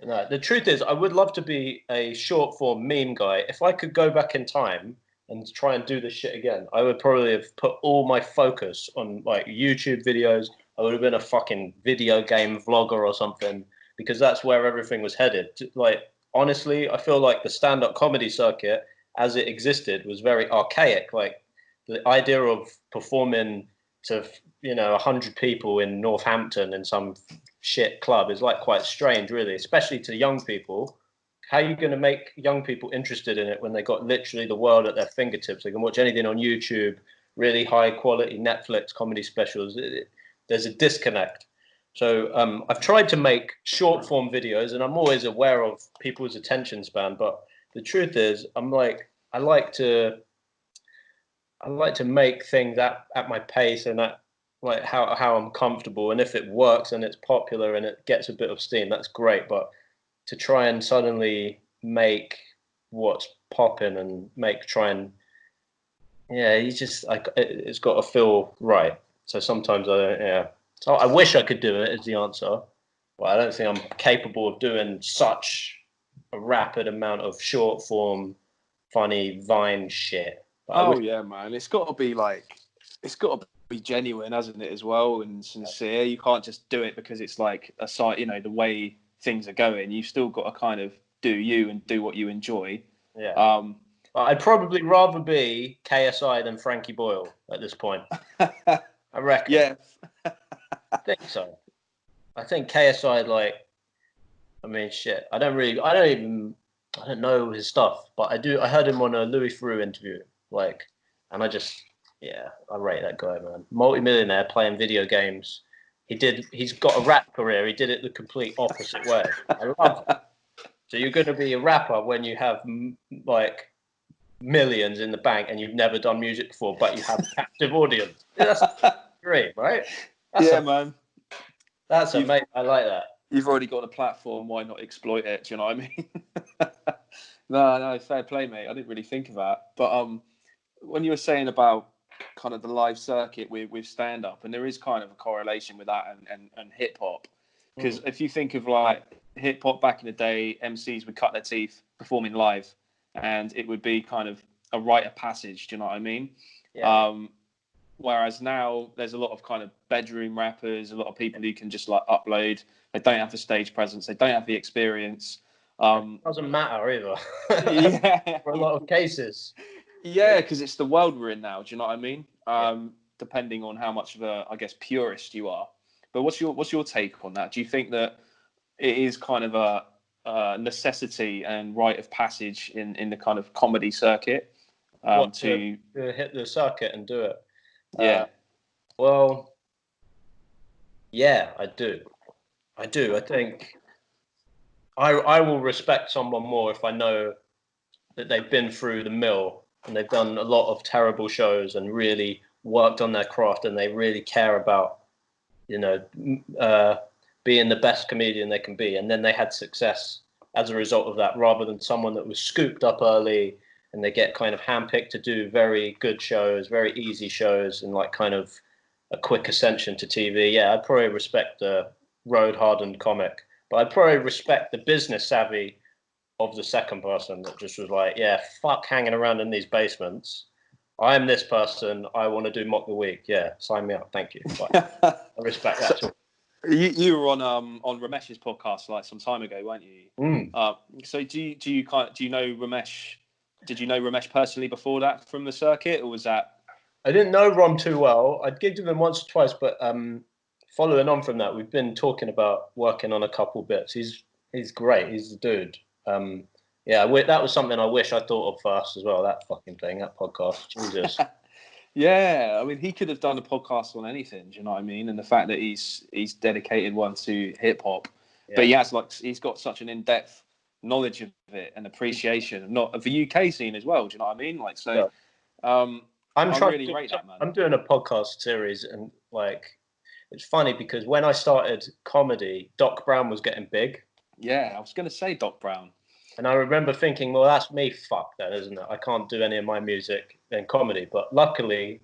No, the truth is, I would love to be a short form meme guy. If I could go back in time and try and do this shit again, I would probably have put all my focus on like YouTube videos. I would have been a fucking video game vlogger or something, because that's where everything was headed. Like, honestly, I feel like the stand-up comedy circuit as it existed was very archaic. Like the idea of performing to, 100 people in Northampton in some shit club is like quite strange, really, especially to young people. How are you going to make young people interested in it when they got literally the world at their fingertips? They can watch anything on YouTube, really high quality Netflix comedy specials. There's a disconnect. So I've tried to make short form videos, and I'm always aware of people's attention span. But the truth is, I like to make things at my pace and at like how I'm comfortable. And if it works and it's popular and it gets a bit of steam, that's great. But to try and suddenly make what's popping and it's got to feel right. So sometimes So I wish I could do it is the answer. But I don't think I'm capable of doing such a rapid amount of short form, funny Vine shit. Yeah, man. It's got to be genuine, hasn't it, as well, and sincere. You can't just do it because it's like a site, the way things are going. You've still got to kind of do you and do what you enjoy. Yeah. I'd probably rather be KSI than Frankie Boyle at this point. I reckon. Yeah. I think so. I think KSI, shit. I don't know his stuff, but I heard him on a Louis Theroux interview, and I rate that guy, man. Multi-millionaire playing video games. He's got a rap career. He did it the complete opposite way. I love it. So you're going to be a rapper when you have millions in the bank and you've never done music before, but you have a captive audience. dream, right? Man. That's amazing. I like that. You've already got a platform. Why not exploit it? Do you know what I mean? No, fair play, mate. I didn't really think of that. But when you were saying about kind of the live circuit with stand up, and there is kind of a correlation with that and hip hop, because if you think of like hip hop back in the day, MCs would cut their teeth performing live, and it would be kind of a rite of passage. Do you know what I mean? Yeah. Whereas now there's a lot of kind of bedroom rappers, a lot of people who can just like upload. They don't have the stage presence. They don't have the experience. It doesn't matter either. Yeah. For a lot of cases. Yeah, because it's the world we're in now. Do you know what I mean? Depending on how much of a, I guess, purist you are. But what's your take on that? Do you think that it is kind of a necessity and rite of passage in the kind of comedy circuit to hit the circuit and do it? Yeah. Well, yeah, I do. I think I will respect someone more if I know that they've been through the mill and they've done a lot of terrible shows and really worked on their craft and they really care about, being the best comedian they can be. And then they had success as a result of that, rather than someone that was scooped up early and they get kind of handpicked to do very good shows, very easy shows, and like kind of a quick ascension to TV. Yeah, I'd probably respect the road-hardened comic, but I'd probably respect the business savvy of the second person that just was like, yeah, fuck hanging around in these basements. I am this person. I want to do Mock the Week. Yeah, sign me up. Thank you. I respect that. So, you were on Ramesh's podcast like some time ago, weren't you? So do you know Ramesh? Did you know Ramesh personally before that from the circuit, or was that? I didn't know Rom too well. I'd gigged with him once or twice, but following on from that, we've been talking about working on a couple bits. He's great. He's the dude. That was something I wish I thought of first as well. That fucking thing, that podcast. Jesus. Yeah, I mean, he could have done a podcast on anything. Do you know what I mean? And the fact that he's dedicated one to hip hop, but he's got such an in-depth knowledge of it and appreciation of the UK scene as well. Do you know what I mean? Like, so, I'm I really rate that, man. I'm doing a podcast series, and like, it's funny because when I started comedy, Doc Brown was getting big. Yeah, I was going to say Doc Brown. And I remember thinking, well, that's me fucked then, isn't it? I can't do any of my music in comedy. But luckily,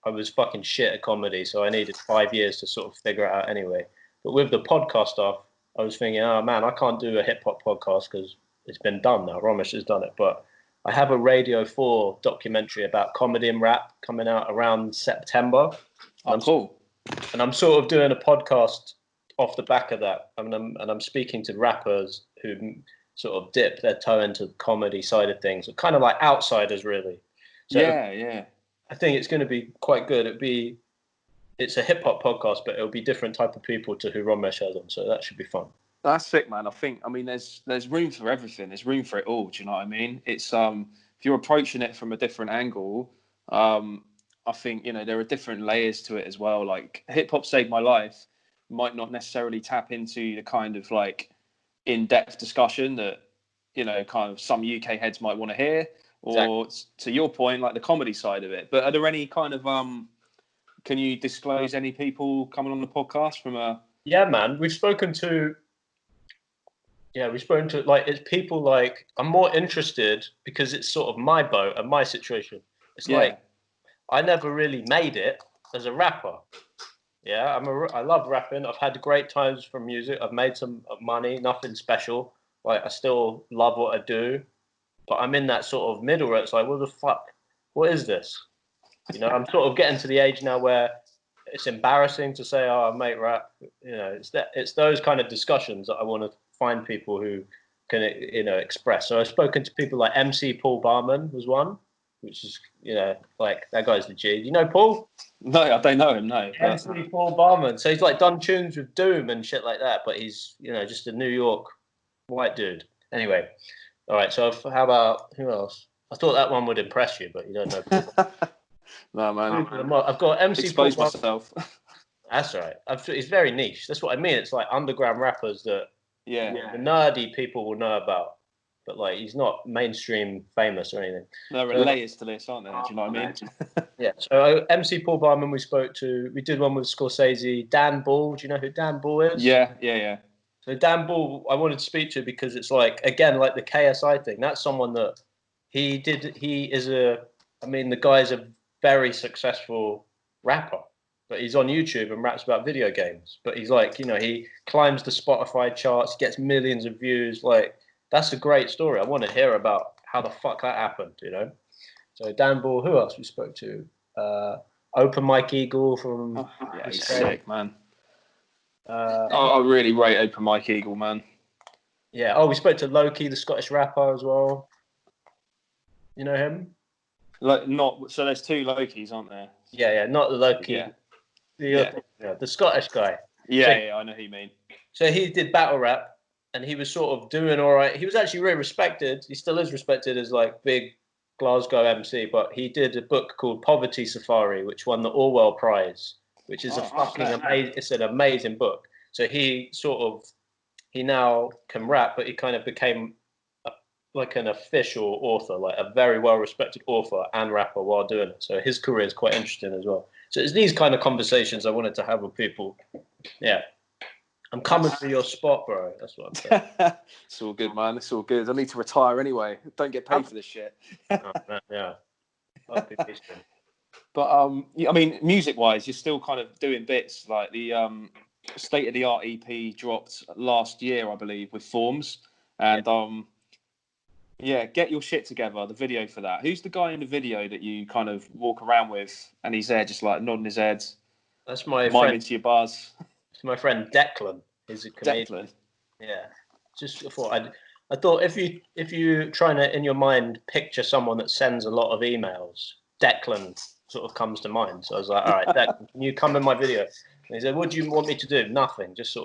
I was fucking shit at comedy, so I needed 5 years to sort of figure it out anyway. But with the podcast stuff, I was thinking, oh, man, I can't do a hip-hop podcast because it's been done now. Ramesh has done it. But I have a Radio 4 documentary about comedy and rap coming out around September. Cool. And I'm sort of doing a podcast off the back of that. I'm speaking to rappers who sort of dip their toe into the comedy side of things, kind of like outsiders, really. So yeah. I think it's going to be quite good. It's a hip hop podcast, but it'll be different type of people to who Ramesh has on. So that should be fun. That's sick, man. I mean, there's room for everything. There's room for it all. Do you know what I mean? It's if you're approaching it from a different angle, I think there are different layers to it as well. Like hip hop saved my life might not necessarily tap into the kind of like in-depth discussion that kind of some UK heads might want to hear, or exactly. To your point, like the comedy side of it. But are there any kind of can you disclose any people coming on the podcast from a? Yeah, man, we've spoken to like, it's people like, I'm more interested because it's sort of my boat and my situation. It's like I never really made it as a rapper. Yeah, I love rapping. I've had great times from music. I've made some money, nothing special. Like, I still love what I do, but I'm in that sort of middle where it's like, what the fuck? What is this? I'm sort of getting to the age now where it's embarrassing to say, oh, I make rap. It's those kind of discussions that I want to find people who can, express. So I've spoken to people like MC Paul Barman was one, which is, like, that guy's the G. You know Paul? No, I don't know him, no. MC Paul Barman. So he's like done tunes with Doom and shit like that, but he's, just a New York white dude. Anyway, all right, so how about, who else? I thought that one would impress you, but you don't know Paul. No, man. I've got MC Expose Paul myself. That's all right. It's very niche. That's what I mean. It's like underground rappers that the nerdy people will know about. but like he's not mainstream famous or anything. There are layers to this, aren't there? Do you know what I mean? Yeah. So MC Paul Barman, we spoke to. We did one with Scorsese. Dan Ball. Do you know who Dan Ball is? Yeah. So Dan Ball, I wanted to speak to because it's like again like the KSI thing. That's someone that he is a. I mean, the guy's a very successful rapper, but he's on YouTube and raps about video games. But he's like, he climbs the Spotify charts, gets millions of views. Like, that's a great story. I want to hear about how the fuck that happened, So Dan Ball, who else we spoke to? Open Mike Eagle from... yeah, he's sick, man. I really rate Open Mike Eagle, man. Yeah. Oh, we spoke to Loki, the Scottish rapper as well. You know him? So there's two Lokis, aren't there? Yeah, not the Loki. Yeah. The Scottish guy. Yeah, I know who you mean. So he did battle rap, and he was sort of doing all right. He was actually really respected. He still is respected as like big Glasgow MC, but he did a book called Poverty Safari, which won the Orwell Prize, which is amazing. It's an amazing book. So he now can rap, but he kind of became like an official author, like a very well-respected author and rapper while doing it. So his career is quite interesting as well. So it's these kind of conversations I wanted to have with people. Yeah. I'm coming to your spot, bro. That's what I'm saying. It's all good, man. It's all good. I need to retire anyway. Don't get paid for this shit. Oh, man, yeah. But I mean, music-wise, you're still kind of doing bits like the state-of-the-art EP dropped last year, I believe, with Forms, and yeah, get your shit together. The video for that. Who's the guy in the video that you kind of walk around with, and he's there just like nodding his head? That's my friend. friend. Into your bars. It's my friend Declan. He's a comedian. Declan. Yeah. Just thought I thought if you trying to in your mind picture someone that sends a lot of emails, Declan sort of comes to mind. So I was like, all right, Declan, can you come in my video? And he said, what do you want me to do? Nothing. Just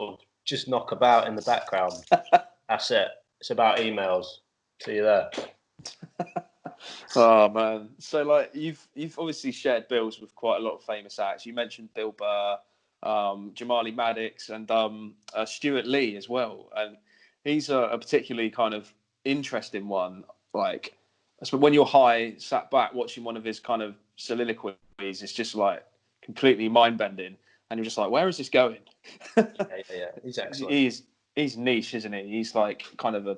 knock about in the background. That's it. It's about emails. See you there. Oh man, so like you've obviously shared bills with quite a lot of famous acts. You mentioned Bill Burr, Jamali Maddox, and Stuart Lee as well. And he's a particularly kind of interesting one. Like, when you're high, sat back watching one of his kind of soliloquies, it's just like completely mind bending, and you're just like, where is this going? Yeah, he's excellent. He's niche, isn't he? He's like kind of the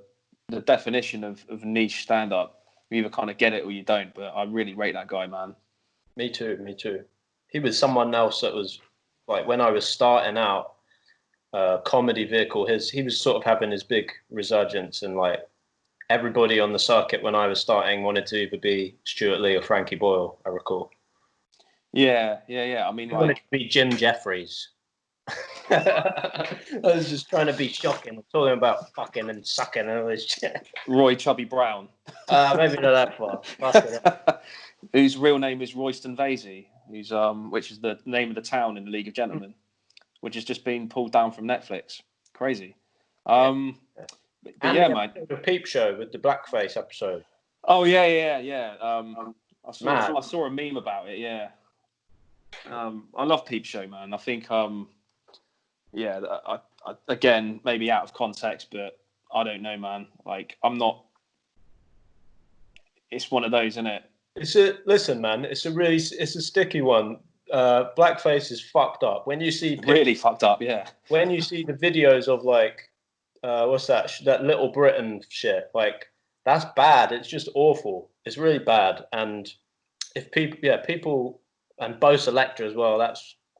definition of niche stand-up. You either kind of get it or you don't, but I really rate that guy, man. Me too. He was someone else that was like when I was starting out, comedy vehicle. He was sort of having his big resurgence, and like everybody on the circuit when I was starting wanted to either be Stuart Lee or Frankie Boyle. I recall. Yeah. I mean, I wanted to be Jim Jeffries. I was just trying to be shocking, talking about fucking and sucking and all this shit. Roy Chubby Brown. Maybe not that far. Whose real name is Royston Vasey, which is the name of the town in the League of Gentlemen, which has just been pulled down from Netflix. Crazy. But yeah, man. The Peep Show with the blackface episode. Oh yeah. I saw a meme about it. Yeah. I love Peep Show, man. I think I again, maybe out of context, but I don't know, man. Like, I'm not. It's one of those, isn't it? Listen, man. It's a sticky one. Blackface is fucked up. When you see really fucked up, yeah. When you see the videos of like, what's that Little Britain shit? Like, that's bad. It's just awful. It's really bad. And if people, and Bo Selector as well.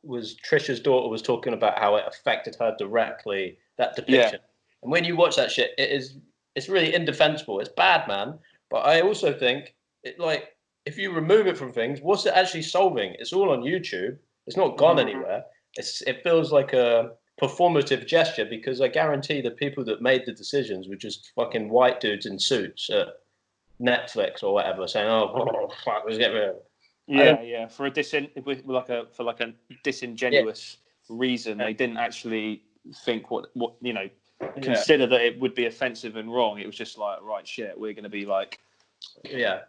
Trisha's daughter was talking about how it affected her directly, that depiction. Yeah. And when you watch that shit, it's really indefensible. It's bad, man. But I also think if you remove it from things, what's it actually solving? It's all on YouTube. It's not gone anywhere. It feels like a performative gesture, because I guarantee the people that made the decisions were just fucking white dudes in suits at Netflix or whatever, saying, "Oh fuck, let's get rid of it." Yeah. For a disingenuous reason, they didn't actually think consider that it would be offensive and wrong. It was just like, right, shit, we're going to be like, I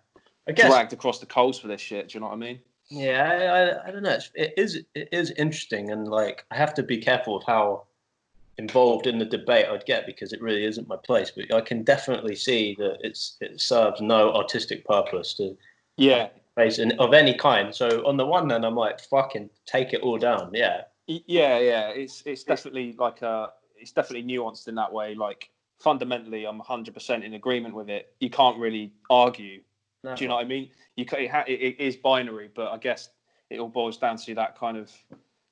guess, dragged across the coals for this shit. Do you know what I mean? Yeah, I don't know. It is interesting, and like I have to be careful of how involved in the debate I'd get, because it really isn't my place. But I can definitely see that it serves no artistic purpose to face of any kind. So on the one hand, I'm like, fucking take it all down. Yeah. Yeah. It's definitely like it's definitely nuanced in that way. Like fundamentally, I'm 100% in agreement with it. You can't really argue. No. Do you know what I mean? It is binary, but I guess it all boils down to that kind of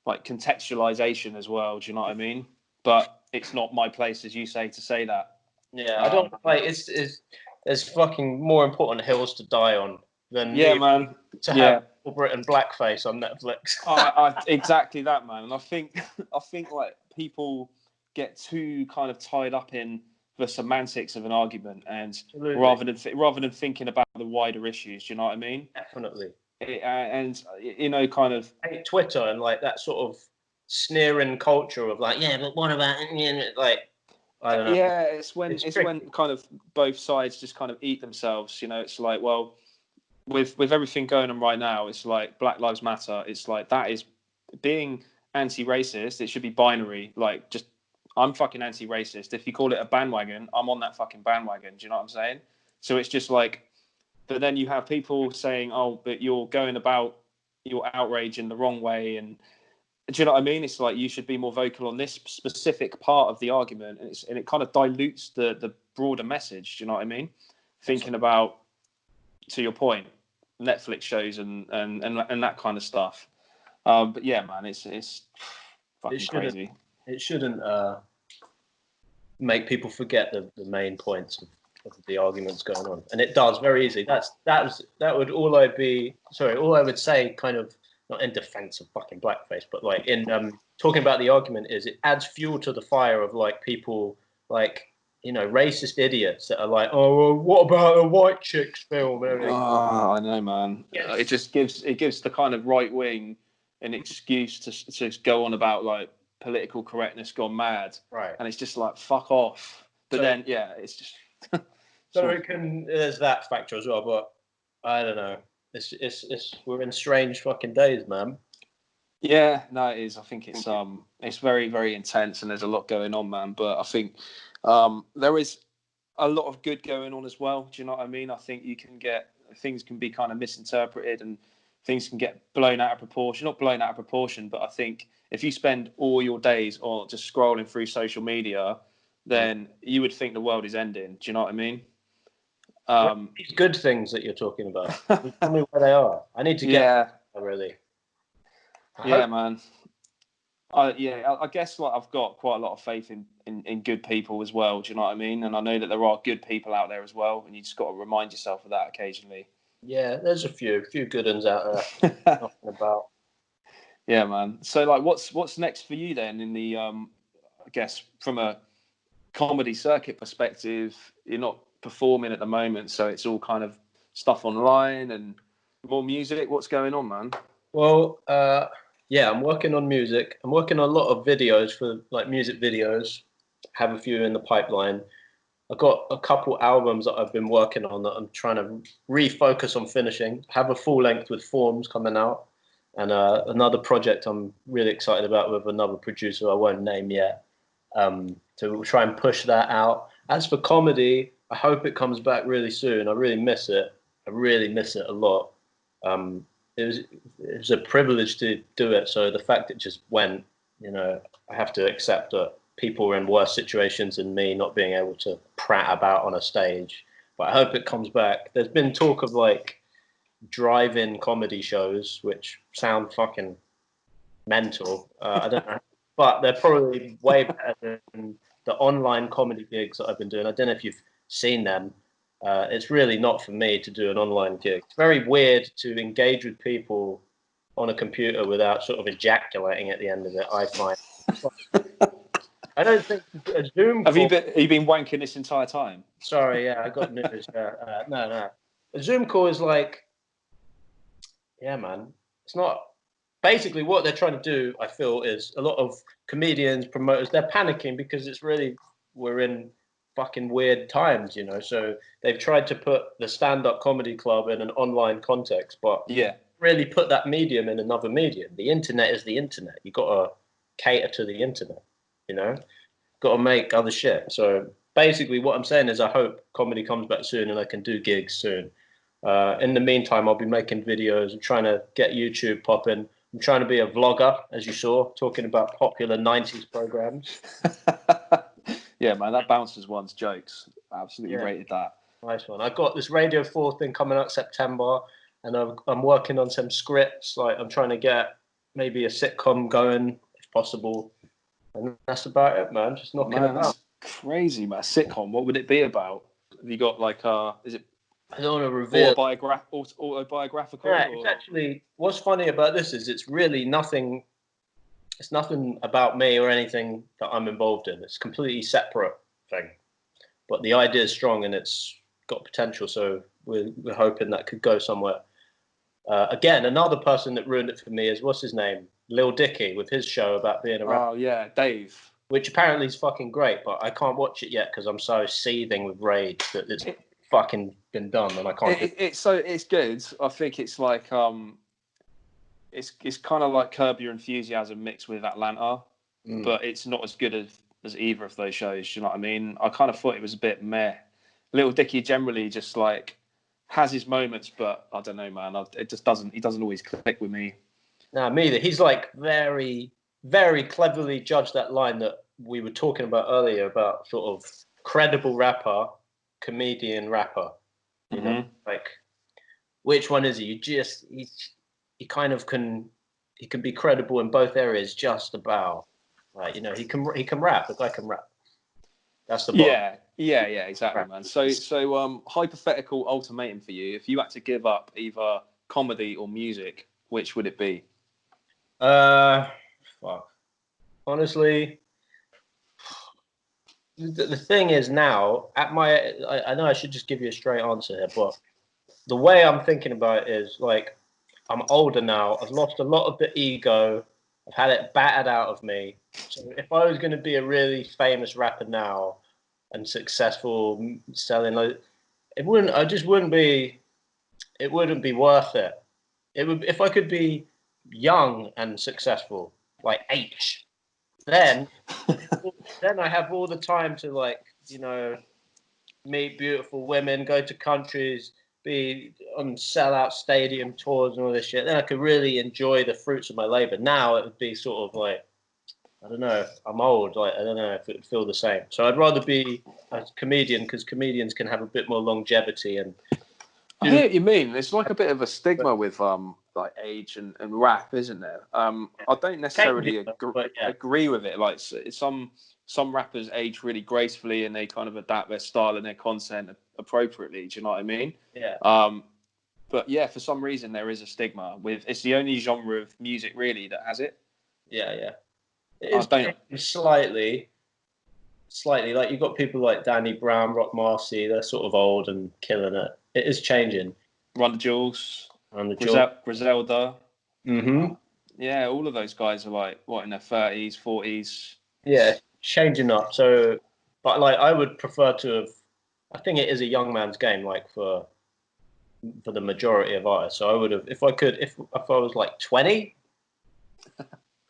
like contextualization as well. Do you know what I mean? But it's not my place, as you say, to say that. Yeah, I don't like. It's there's fucking more important hills to die on than man. To have Britain blackface on Netflix. Exactly that, man. And I think like people get too kind of tied up in the semantics of an argument, and rather than thinking about the wider issues. Do you know what I mean? Definitely. And you know, kind of Twitter and like that sort of sneering culture of like, yeah, but what about like, I don't know. Yeah, it's when kind of both sides just kind of eat themselves. You know, it's like, well, with everything going on right now, it's like Black Lives Matter. It's like that is being anti-racist. It should be binary. Like, just I'm fucking anti-racist. If you call it a bandwagon, I'm on that fucking bandwagon. Do you know what I'm saying? So it's just like, but then you have people saying, oh, but you're going about your outrage in the wrong way. And do you know what I mean? It's like you should be more vocal on this specific part of the argument. And it kind of dilutes the broader message. Do you know what I mean? Thinking about, to your point, Netflix shows and that kind of stuff. But yeah, man, it's fucking crazy. It shouldn't make people forget the main points of the arguments going on, and it does very easily. That would all I would say, kind of not in defense of fucking blackface, but like in talking about the argument, is it adds fuel to the fire of like people like, you know, racist idiots that are like, oh, well, what about a white chick's film? Oh, I know, man. Yeah. It gives the kind of right wing an excuse to go on about like political correctness gone mad, right? And it's just like, fuck off. But then, yeah, it's just. So there's that factor as well, but I don't know. It's we're in strange fucking days, man. Yeah, no, it is. I think it's very, very intense, and there's a lot going on, man. But I think there is a lot of good going on as well. Do you know what I mean? I think things can be kind of misinterpreted, and things can get blown out of proportion. Not blown out of proportion, but I think if you spend all your days on just scrolling through social media, then you would think the world is ending. Do you know what I mean? These good things that you're talking about, tell me where they are. I need to get really. Man. I guess like I've got quite a lot of faith in good people as well. Do you know what I mean? And I know that there are good people out there as well, and you just got to remind yourself of that occasionally. Yeah, there's a few good ones out there. Talking about. Yeah, man. So like, what's next for you then? In the I guess from a comedy circuit perspective, you're not performing at the moment, so it's all kind of stuff online and more music. What's going on, man? Well, yeah, I'm working on music. I'm working on a lot of videos for like music videos. Have a few in the pipeline. I've got a couple albums that I've been working on that I'm trying to refocus on finishing. Have a full length with Forms coming out, and another project I'm really excited about with another producer I won't name yet. To try and push that out. As for comedy, I hope it comes back really soon. I really miss it. I really miss it a lot. It was a privilege to do it. So the fact it just went, you know, I have to accept that people are in worse situations than me, not being able to prat about on a stage. But I hope it comes back. There's been talk of like drive-in comedy shows, which sound fucking mental. I don't know, but they're probably way better than the online comedy gigs that I've been doing. I don't know if you've seen them. It's really not for me to do an online gig. It's very weird to engage with people on a computer without sort of ejaculating at the end of it, I find. I don't think a Zoom call... Have you been wanking this entire time? Sorry, yeah, I got news. No. A Zoom call is like... Yeah, man. It's not... Basically, what they're trying to do, I feel, is a lot of comedians, promoters, they're panicking because it's really... We're in fucking weird times, you know. So they've tried to put the stand-up comedy club in an online context, but really put that medium in another medium. The internet is the internet. You've got to cater to the internet, you know. got to make other shit. So basically, what I'm saying is, I hope comedy comes back soon and I can do gigs soon. In the meantime, I'll be making videos. I'm trying to get YouTube popping. I'm trying to be a vlogger, as you saw, talking about popular 90s programs. Yeah, man, that Bouncers one's jokes. Absolutely rated that. Nice one. I've got this Radio 4 thing coming out September, and I'm working on some scripts. Like, I'm trying to get maybe a sitcom going, if possible. And that's about it, man. Just knocking it out. That's crazy, man. Sitcom, what would it be about? Have you got like, is it I don't want to reveal. Autobiographical? Yeah, it's actually, what's funny about this is it's really nothing. It's nothing about me or anything that I'm involved in. It's a completely separate thing. But the idea is strong and it's got potential. So we're hoping that could go somewhere. Again, another person that ruined it for me is, what's his name? Lil Dicky, with his show about being a rapper. Oh, yeah, Dave. Which apparently is fucking great, but I can't watch it yet because I'm so seething with rage that it's fucking been done and I can't. It's good. I think it's like it's kind of like Curb Your Enthusiasm mixed with Atlanta, but it's not as good as either of those shows. You know what I mean? I kind of thought it was a bit meh. Little Dicky generally just like has his moments, but I don't know, man. It just doesn't. He doesn't always click with me. No, me either. He's like very, very cleverly judged that line that we were talking about earlier about sort of credible rapper, comedian rapper. You know, like which one is he? He kind of can be credible in both areas, just about. Like, you know, he can rap. The guy can rap. That's the bottom. Yeah, exactly, man. So hypothetical ultimatum for you: if you had to give up either comedy or music, which would it be? Fuck. Honestly, the thing is now I know I should just give you a straight answer here, but the way I'm thinking about it is like I'm older now. I've lost a lot of the ego. I've had it battered out of me. So if I was going to be a really famous rapper now and successful selling, it wouldn't be worth it. It would, if I could be young and successful, like H, then I have all the time to, like, you know, meet beautiful women, go to countries, be on sellout stadium tours and all this shit. Then I could really enjoy the fruits of my labor. Now it would be sort of like, I don't know, I'm old. Like, I don't know if it would feel the same. So I'd rather be a comedian because comedians can have a bit more longevity. And I hear what you mean. It's like a bit of a stigma with like age and rap, isn't there? I don't necessarily agree with it. Like some rappers age really gracefully and they kind of adapt their style and their content appropriately. Do you know what I mean? Yeah. But yeah, for some reason there is a stigma with. It's the only genre of music really that has it. Yeah. It is slightly. Like you've got people like Danny Brown, Rock Marcy. They're sort of old and killing it. It is changing. Run the Jewels. Griselda. Yeah, all of those guys are like in their 30s, 40s. Yeah, changing up. So, but like I would prefer to have. I think it is a young man's game, like for the majority of artists. So I would have, if I was like 20,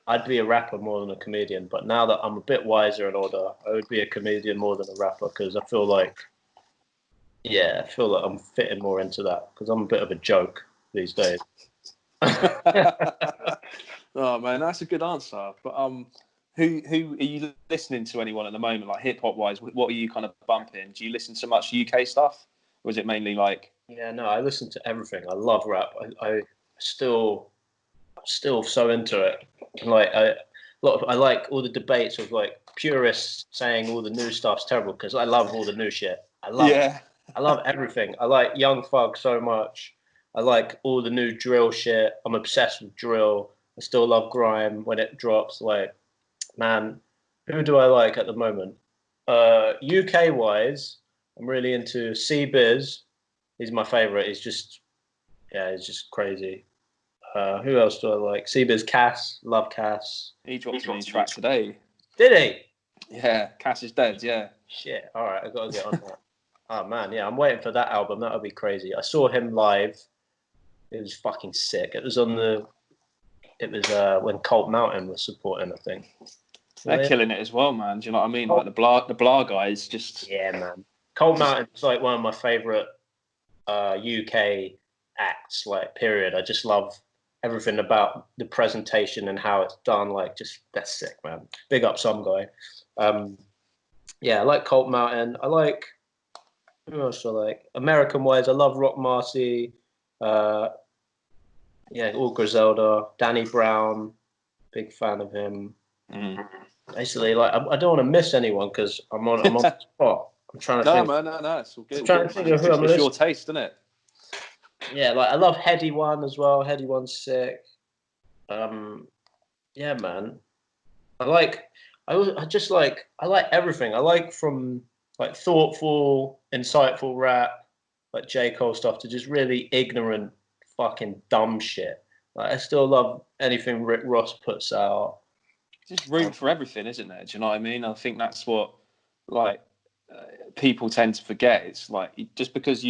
I'd be a rapper more than a comedian. But now that I'm a bit wiser and older, I would be a comedian more than a rapper because I feel like I'm fitting more into that because I'm a bit of a joke these days. Oh man, that's a good answer. But who are you listening to? Anyone at the moment, like hip hop wise? What are you kind of bumping? Do you listen to much UK stuff, or is it mainly like? Yeah, no, I listen to everything. I love rap. I still so into it. Like I like all the debates of like purists saying all the new stuff's terrible because I love all the new shit. I love everything. I like Young Thug so much. I like all the new drill shit. I'm obsessed with drill. I still love grime when it drops. Like, man, who do I like at the moment? UK wise, I'm really into C-Biz. He's my favorite. He's just crazy. Who else do I like? C-Biz, Cass. Love Cass. He dropped a new track today. Did he? Yeah, Cass is dead. Yeah. Shit. All right, I gotta get on that. Oh man, yeah, I'm waiting for that album. That'll be crazy. I saw him live. It was fucking sick. It was when Colt Mountain was supporting, I think. They're killing it as well, man. Do you know what I mean? Like the Blah guys, just man. Cold Mountain's like one of my favourite UK acts. Like period. I just love everything about the presentation and how it's done. Like just that's sick, man. Big up some guy. I like Cold Mountain. I like who else do I like? American wise, I love Rock Marcy. All Griselda, Danny Brown, big fan of him. Basically, like I don't want to miss anyone because I'm on the spot. I'm trying to think. No, it's all good. I'm trying to think of who I'm listening. It's your taste, isn't it? Yeah, like I love Heady One as well. Heady One's sick. Yeah, man. I like everything. I like from like thoughtful, insightful rap, like J. Cole stuff, to just really ignorant, fucking dumb shit. Like I still love anything Rick Ross puts out. Just room for everything, isn't there? Do you know what I mean? I think that's what people tend to forget. It's like just because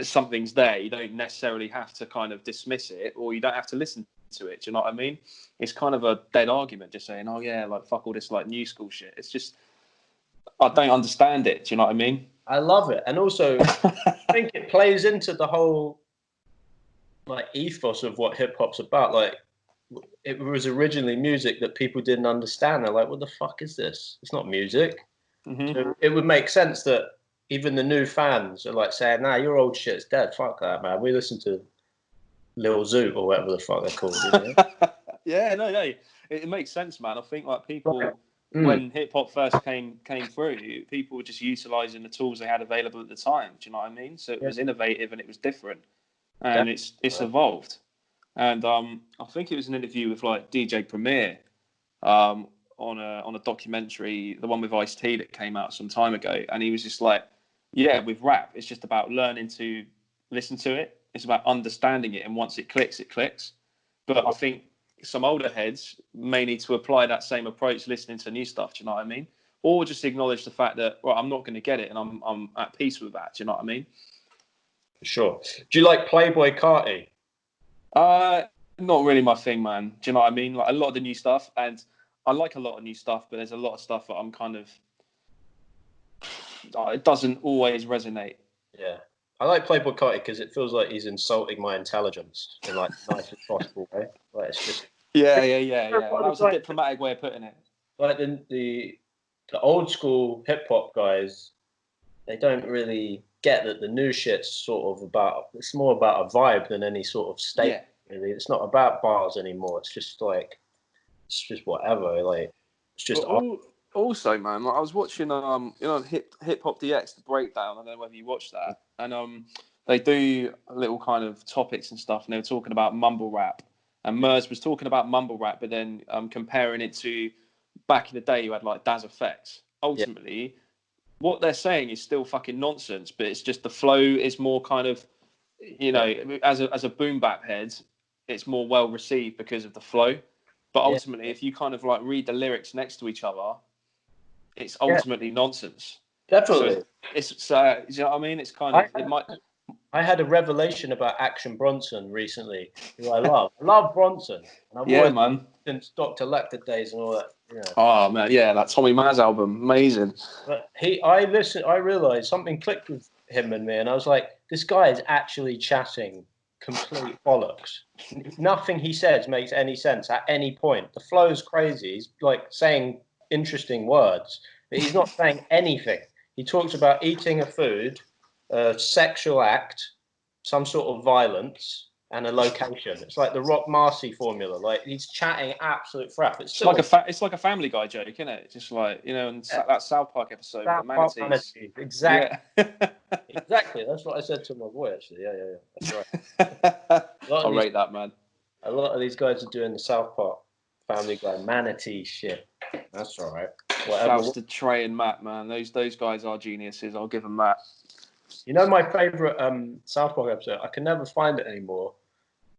something's there, you don't necessarily have to kind of dismiss it, or you don't have to listen to it. Do you know what I mean? It's kind of a dead argument, just saying, "Oh yeah, like fuck all this like new school shit." It's just I don't understand it. Do you know what I mean? I love it, and also I think it plays into the whole like ethos of what hip hop's about. Like it was originally music that people didn't understand. They're like, "What the fuck is this? It's not music." So it would make sense that even the new fans are like saying, "Nah, your old shit's dead. Fuck that, man. We listen to Lil Zoot or whatever the fuck they're called." You know? Yeah, no, it makes sense, man. I think like people when hip hop first came through, people were just utilising the tools they had available at the time. Do you know what I mean? So it was innovative and it was different, and it's evolved. And I think it was an interview with like DJ Premier on a documentary, the one with Ice-T that came out some time ago, and he was just like, yeah, with rap, it's just about learning to listen to it. It's about understanding it, and once it clicks, it clicks. But I think some older heads may need to apply that same approach listening to new stuff. Do you know what I mean? Or just acknowledge the fact that, well, I'm not going to get it, and I'm at peace with that. Do you know what I mean? Sure. Do you like Playboy Carti? Not really my thing, man. Do you know what I mean? Like a lot of the new stuff, and I like a lot of new stuff, but there's a lot of stuff that I'm kind of it doesn't always resonate. Yeah, I like Playboy Carti because it feels like he's insulting my intelligence in like the nicest possible way. Like it's just yeah. That was a diplomatic way of putting it. Like the old school hip hop guys, they don't really get that the new shit's sort of it's more about a vibe than any sort of state. Yeah. Really, it's not about bars anymore. It's just whatever. Like it's just. Also, man, like I was watching Hip Hop DX, the breakdown. I don't know whether you watched that, and they do little kind of topics and stuff, and they were talking about mumble rap, and Murs was talking about mumble rap, but then comparing it to back in the day, you had like Daz Effects. Ultimately, what they're saying is still fucking nonsense, but it's just the flow is more kind of, as a boom bap head, it's more well received because of the flow. But ultimately, if you kind of like read the lyrics next to each other, it's ultimately nonsense. Definitely. So you know what I mean? It's kind of I had a revelation about Action Bronson recently, who I love. I love Bronson. And I've man. Since Dr. Lecter days and all that. Yeah. Oh man, yeah, that Tommy Maz album, amazing. But I realised something clicked with him and me, and I was like, this guy is actually chatting complete bollocks. Nothing he says makes any sense at any point. The flow is crazy. He's like saying interesting words, but he's not saying anything. He talks about eating a food, a sexual act, some sort of violence, and a location. It's like the Rock Marcy formula. Like he's chatting absolute crap. It's like a Family Guy joke, isn't it? Just like in that South Park episode, the manatees. Exactly. Yeah. Exactly. That's what I said to my boy. Actually, yeah. That's right. I'll rate that, man. A lot of these guys are doing the South Park Family Guy manatee shit. That's all right. Shouts to Trey and Matt, man. Those guys are geniuses. I'll give them that. You know my favourite South Park episode? I can never find it anymore.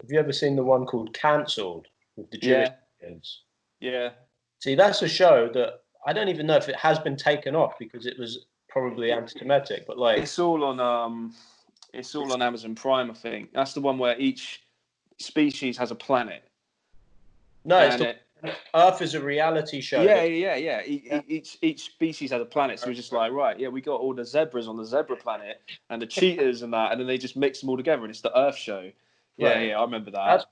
Have you ever seen the one called Cancelled with the Jewish kids? Yeah. See, that's a show that I don't even know if it has been taken off because it was probably anti-Semitic, but like it's all on Amazon Prime, I think. That's the one where each species has a planet. No, Earth is a reality show. Yeah. Each species has a planet, so we're just like, right, yeah, we got all the zebras on the zebra planet and the cheetahs and that, and then they just mix them all together, and it's the Earth show. Yeah, I remember that.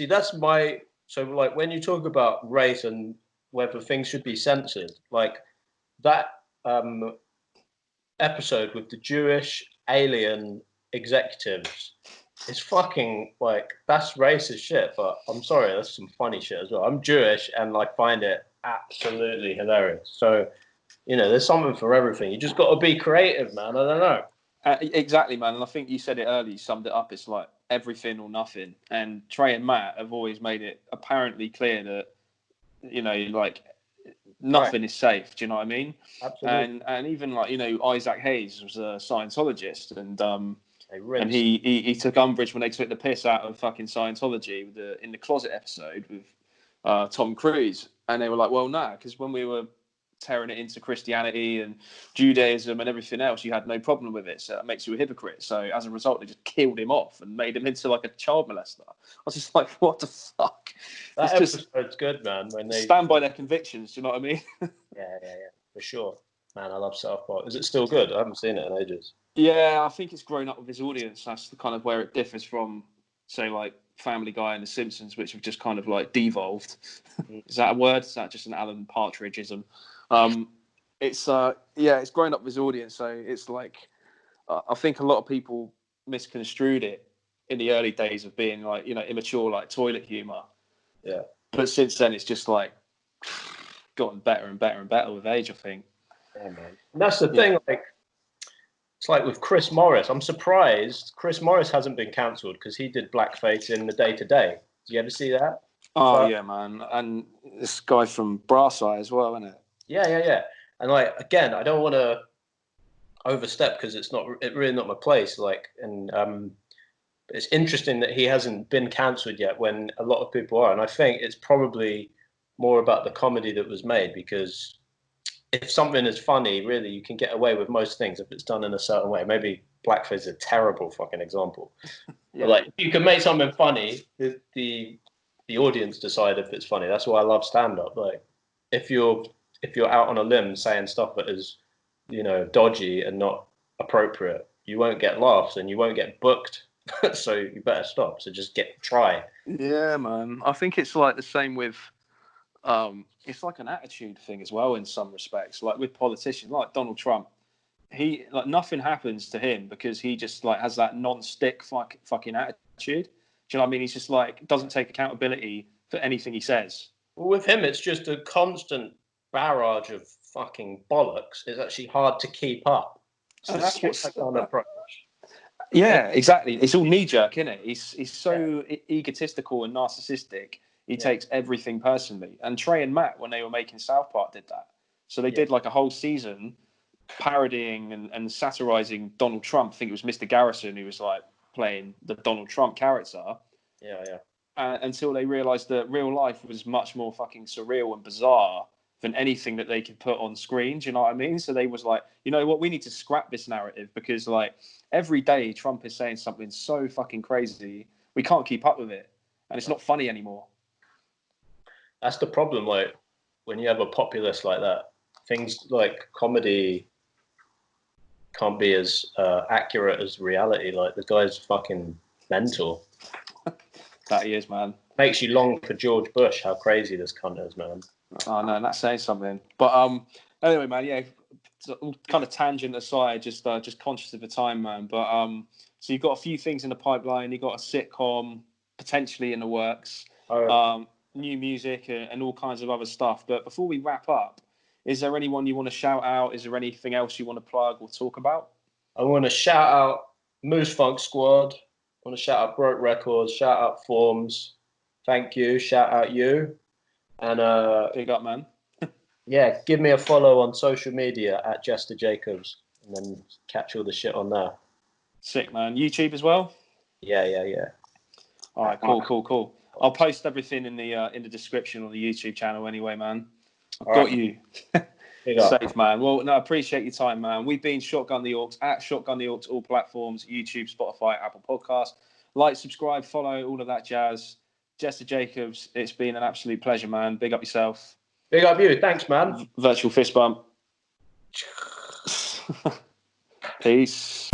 That's my so like when you talk about race and whether things should be censored, like that episode with the Jewish alien executives. It's fucking like that's racist shit, but I'm sorry, that's some funny shit as well. I'm Jewish and like find it absolutely hilarious. So, there's something for everything. You just got to be creative, man. I don't know. Exactly, man. And I think you said it earlier. You summed it up. It's like everything or nothing. And Trey and Matt have always made it apparently clear that like nothing is safe. Do you know what I mean? Absolutely. And even like Isaac Hayes was a Scientologist, and he took umbrage when they took the piss out of fucking Scientology in the Closet episode with Tom Cruise, and they were like, well, nah, because when we were tearing it into Christianity and Judaism and everything else, you had no problem with it, so that makes you a hypocrite. So as a result, they just killed him off and made him into like a child molester. I was just like, what the fuck? That episode's good, man. When they stand by their convictions, do you know what I mean? yeah, for sure. Man, I love South Park. Is it still good? I haven't seen it in ages. Yeah, I think it's grown up with his audience. That's the kind of where it differs from, say, like Family Guy and The Simpsons, which have just kind of like devolved. Is that a word? Is that just an Alan Partridgeism? It's grown up with his audience. So it's like, I think a lot of people misconstrued it in the early days of being like, immature, like toilet humor. Yeah. But since then, it's just like gotten better and better and better with age, I think. Yeah, man. And that's the thing, like, it's like with Chris Morris. I'm surprised Chris Morris hasn't been cancelled because he did blackface in The Day to Day. Did you ever see that? Oh, yeah, man. And this guy from Brass Eye as well, isn't it? Yeah. And like, again, I don't want to overstep because it's really not my place. Like, and it's interesting that he hasn't been cancelled yet when a lot of people are. And I think it's probably more about the comedy that was made, because if something is funny, really, you can get away with most things if it's done in a certain way. Maybe blackface is a terrible fucking example. Yeah. But like, if you can make something funny, the audience decide if it's funny. That's why I love stand-up. Like, if you're out on a limb saying stuff that is, dodgy and not appropriate, you won't get laughs and you won't get booked. So you better stop. So just try. Yeah, man. I think it's like the same with. It's like an attitude thing as well in some respects. Like with politicians, like Donald Trump, he like nothing happens to him because he just like has that non-stick fucking attitude. Do you know what I mean? He's just like doesn't take accountability for anything he says. Well, with him, it's just a constant barrage of fucking bollocks. It's actually hard to keep up. So that's what's on approach. Yeah, exactly. It's all knee-jerk, isn't it? He's so egotistical and narcissistic. He takes everything personally. And Trey and Matt, when they were making South Park, did that. So they did like a whole season parodying and satirizing Donald Trump. I think it was Mr. Garrison who was like playing the Donald Trump character. Yeah. Until they realized that real life was much more fucking surreal and bizarre than anything that they could put on screen. Do you know what I mean? So they was like, you know what, we need to scrap this narrative because like every day Trump is saying something so fucking crazy, we can't keep up with it. And it's not funny anymore. That's the problem. Like when you have a populace like that, things like comedy can't be as accurate as reality. Like the guy's fucking mental. That he is, man. Makes you long for George Bush. How crazy this cunt is, man. Oh no, that's saying something. But anyway, man, yeah, kind of tangent aside, just conscious of the time, man. But so you've got a few things in the pipeline. You've got a sitcom potentially in the works. New music and all kinds of other stuff. But before we wrap up, is there anyone you want to shout out? Is there anything else you want to plug or talk about? I want to shout out Moose Funk Squad. I want to shout out Broke Records. Shout out Forms. Thank you. Shout out you. And big up, man. Yeah, give me a follow on social media at Jester Jacobs, and then catch all the shit on there. Sick, man. YouTube as well? Yeah. All right, cool. I'll post everything in the description on the YouTube channel anyway, man. I've got you. Safe, man. Well, no, I appreciate your time, man. We've been Shotgun the Aux at Shotgun the Aux, all platforms, YouTube, Spotify, Apple Podcast. Like, subscribe, follow, all of that jazz. Jester Jacobs, it's been an absolute pleasure, man. Big up yourself. Big up you. Thanks, man. Virtual fist bump. Peace.